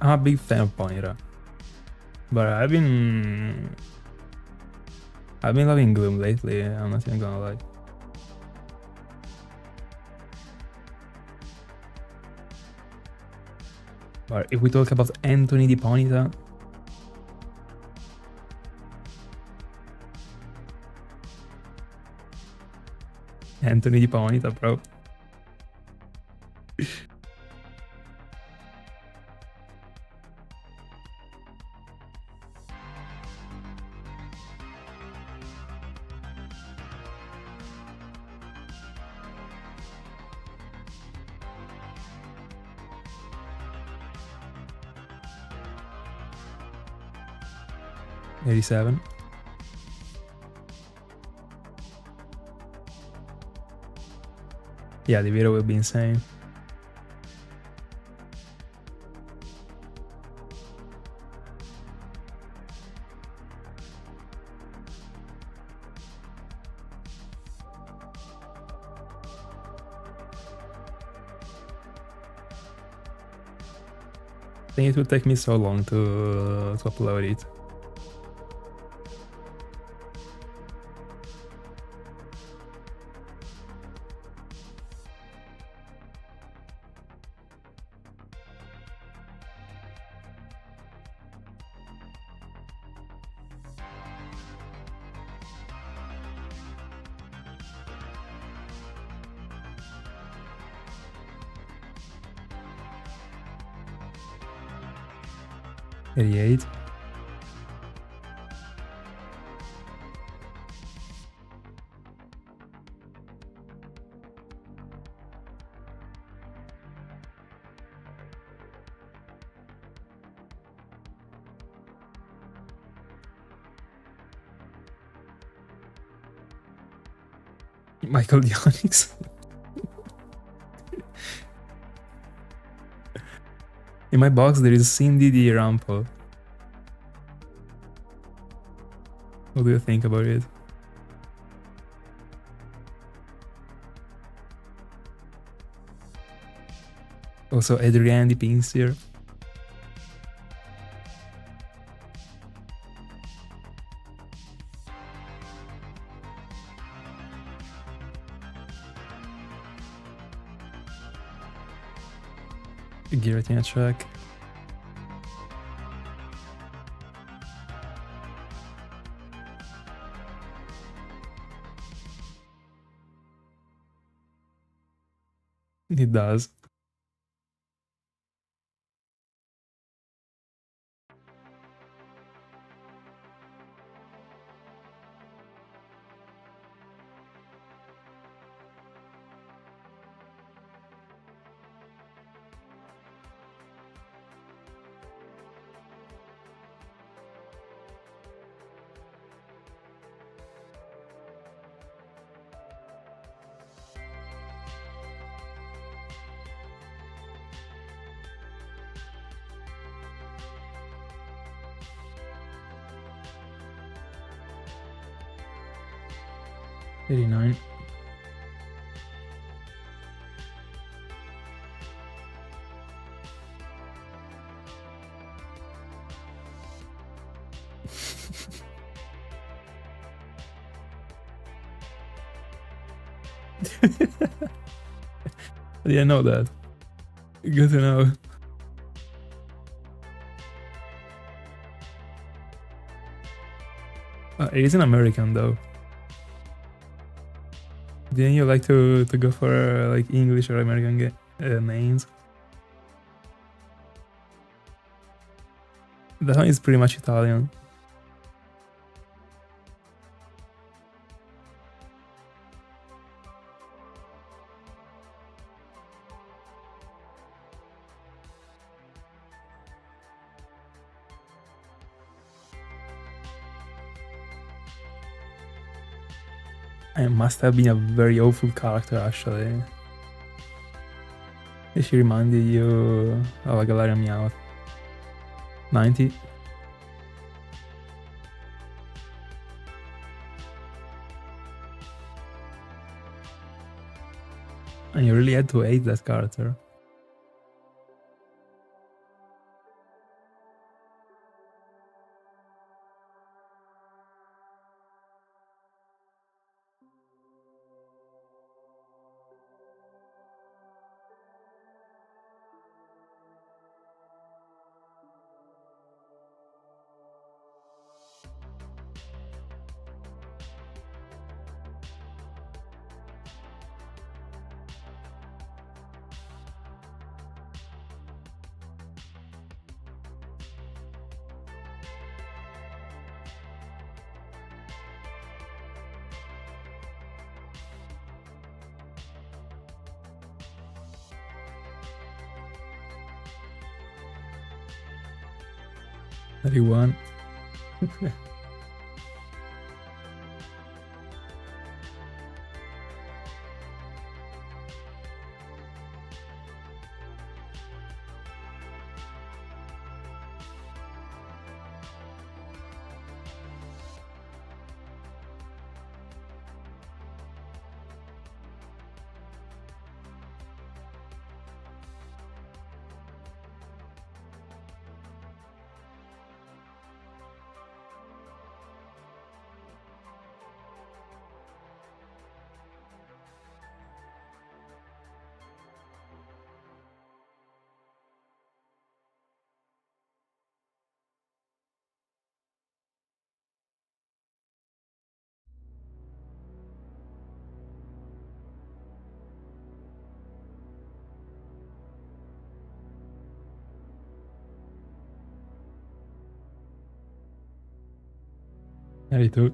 I'm a big fan of Ponyta, but I've been loving Gloom lately. I'm not even gonna lie. But if we talk about Anthony the Ponyta, Anthony the Ponyta, bro. $87. Yeah, the video will be insane. I think it will take me so long to upload it. 88. Michael Dionix. In my box there is Cindy the Rample. What do you think about it? Also Adrian the Pinsir. Giratina track. It does. $89. I didn't know that. Good to know. It is an American though. Didn't you like to go for like English or American names? That one is pretty much Italian. I must have been a very awful character actually. She reminded you of a Galarian Meowth. 90. And you really had to hate that character. $31. Yeah, me too.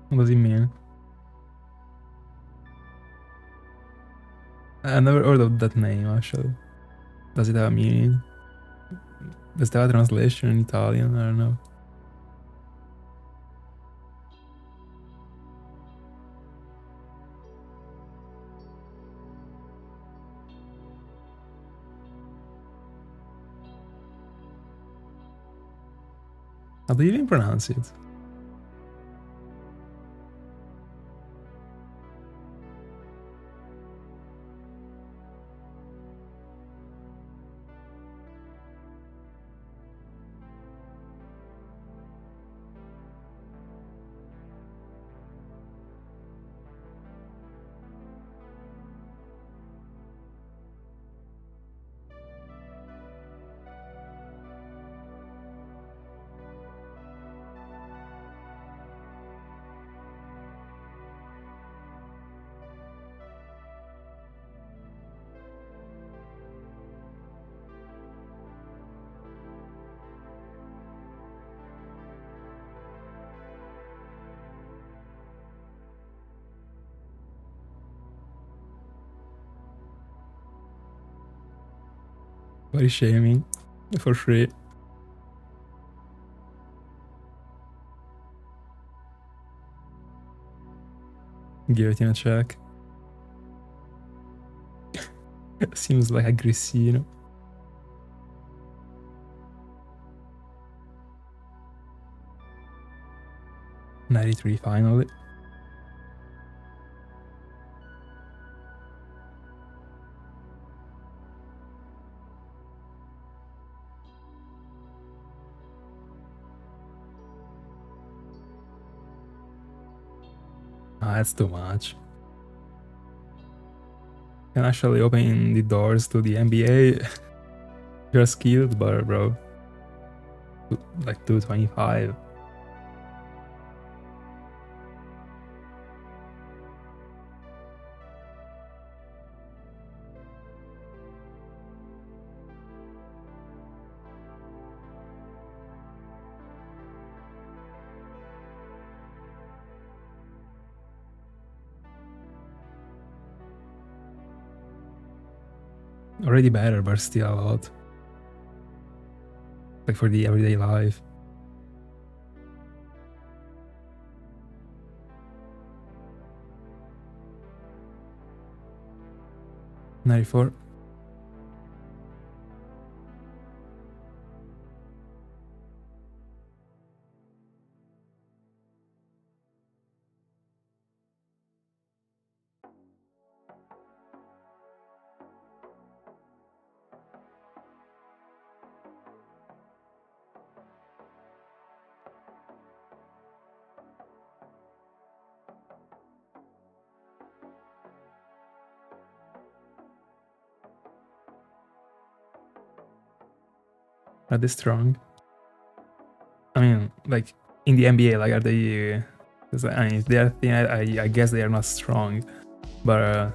What does it mean? I never heard of that name actually. Does it have a meaning? Does it have a translation in Italian? I don't know. How do you even pronounce it? Body shaming for free. Giratina check. Seems like aggressino. '93 finally. Ah, that's too much. Can actually open the doors to the NBA. You're skilled, but bro. Like 225. Already better, but still a lot. Like for the everyday life. '94. Are they strong? I mean, like in the NBA, like are they? Because I mean, if they are thin, I guess they are not strong, but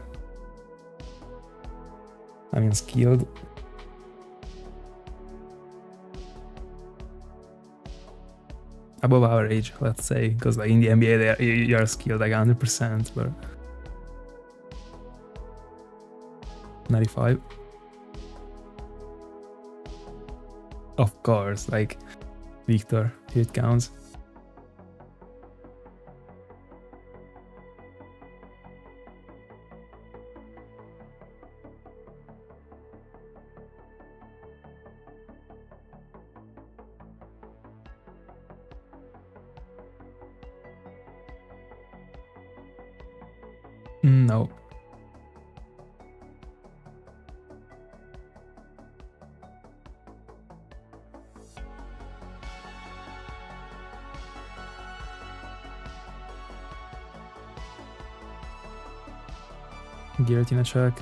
I mean skilled. Above average, let's say, because like in the NBA, you are skilled like 100%, but 95. Of course, like Victor, it counts. No. Giratina check.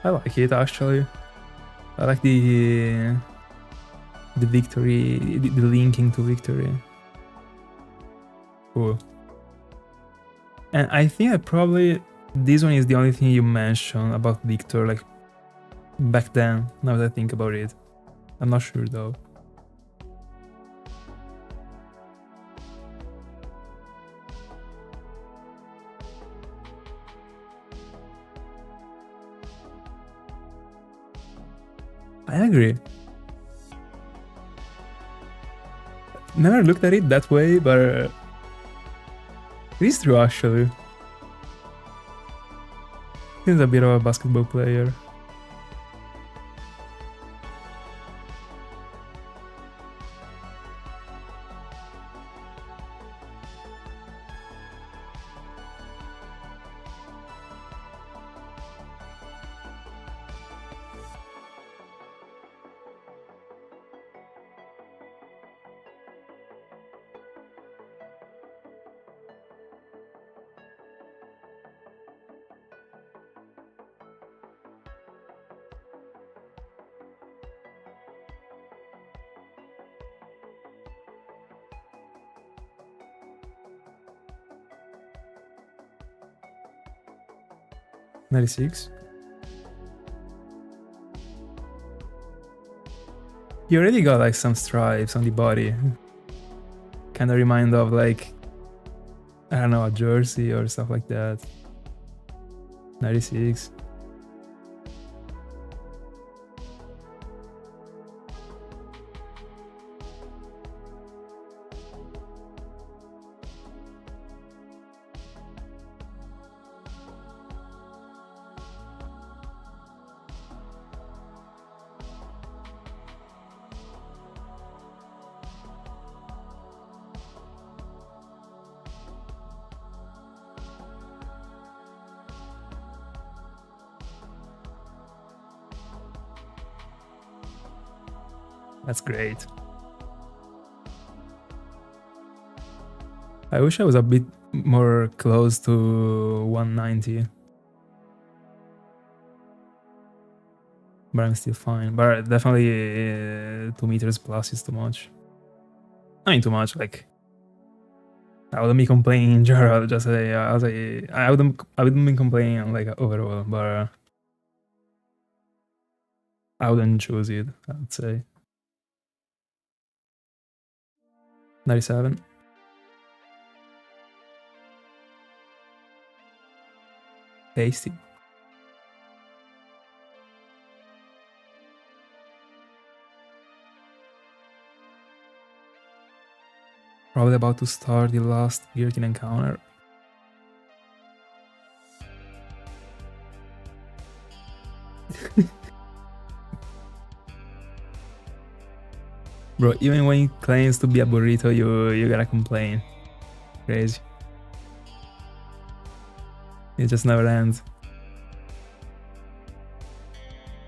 I like it actually. I like the victory, the linking to victory. Cool. And I think that probably this one is the only thing you mentioned about Victor, like back then, now that I think about it. I'm not sure though. I agree. Never looked at it that way, but it is true actually. He's a bit of a basketball player. $96. You already got like some stripes on the body. Kinda remind of like, I don't know, a jersey or stuff like that. 96. That's great. I wish I was a bit more close to 190. But I'm still fine. But definitely 2 meters plus is too much. I mean, too much, like... I wouldn't be complaining in general, just say, I wouldn't be complaining like overall, but I wouldn't choose it, I would say. 97. Tasty. Probably about to start the last Giratina encounter. Bro, even when he claims to be a burrito, you gotta complain. Crazy. It just never ends.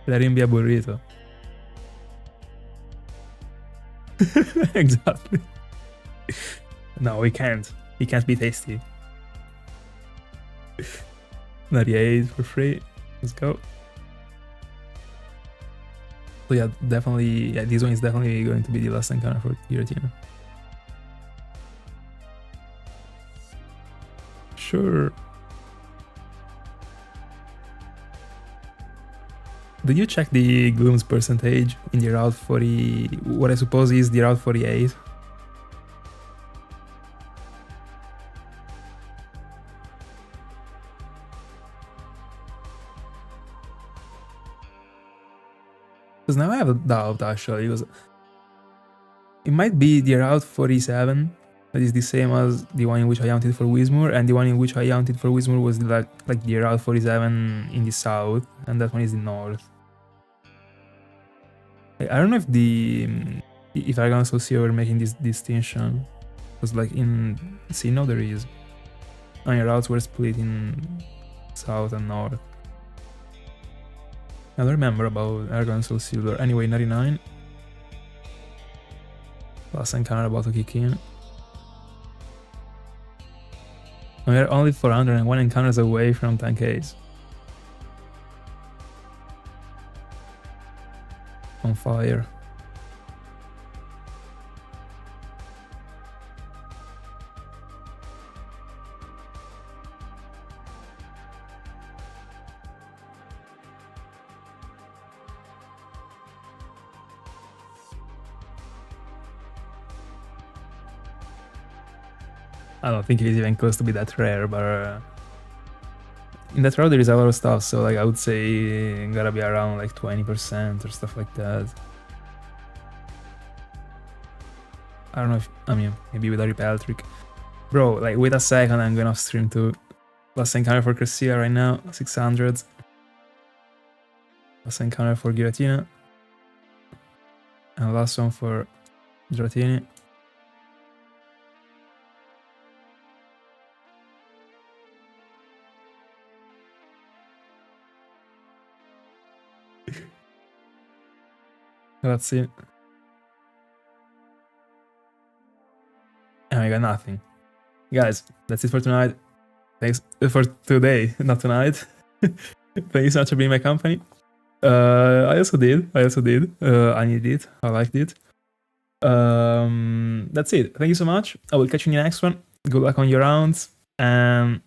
Let him be a burrito. Exactly. No, he can't. He can't be tasty. 98 for free. Let's go. So yeah, definitely, yeah, this one is definitely going to be the last encounter for Giratina. Sure. Did you check the Gloom's percentage in the Route 40, what I suppose is the Route 48? Because now I have a doubt actually, because it might be the Route 47, that is the same as the one in which I hunted for Wismur, and the one in which I hunted for Wismur was like the Route 47 in the south, and that one is the north. I don't know if Argon and Soulsilver are making this distinction, because like in Sinjoh there is. I mean, routes were split in south and north. I don't remember about Argon Soulsilver. Anyway, 99. Last encounter about to kick in. We are only 401 encounters away from 10Ks. On fire. I don't think it's even close to be that rare, but in that row there is a lot of stuff, so like I would say gotta be around like 20% or stuff like that. I don't know if, I mean, maybe with a repel trick. Bro, like wait a second, I'm going off stream too. Last encounter for Cresselia right now, 600. Last encounter for Giratina. And last one for Dratini. Let's see. And I got nothing. Guys, that's it for tonight. Thanks for today, not tonight. Thank you so much for being my company. I also did. I needed it. I liked it. That's it. Thank you so much. I will catch you in the next one. Good luck on your rounds and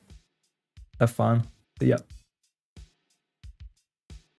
have fun. See ya.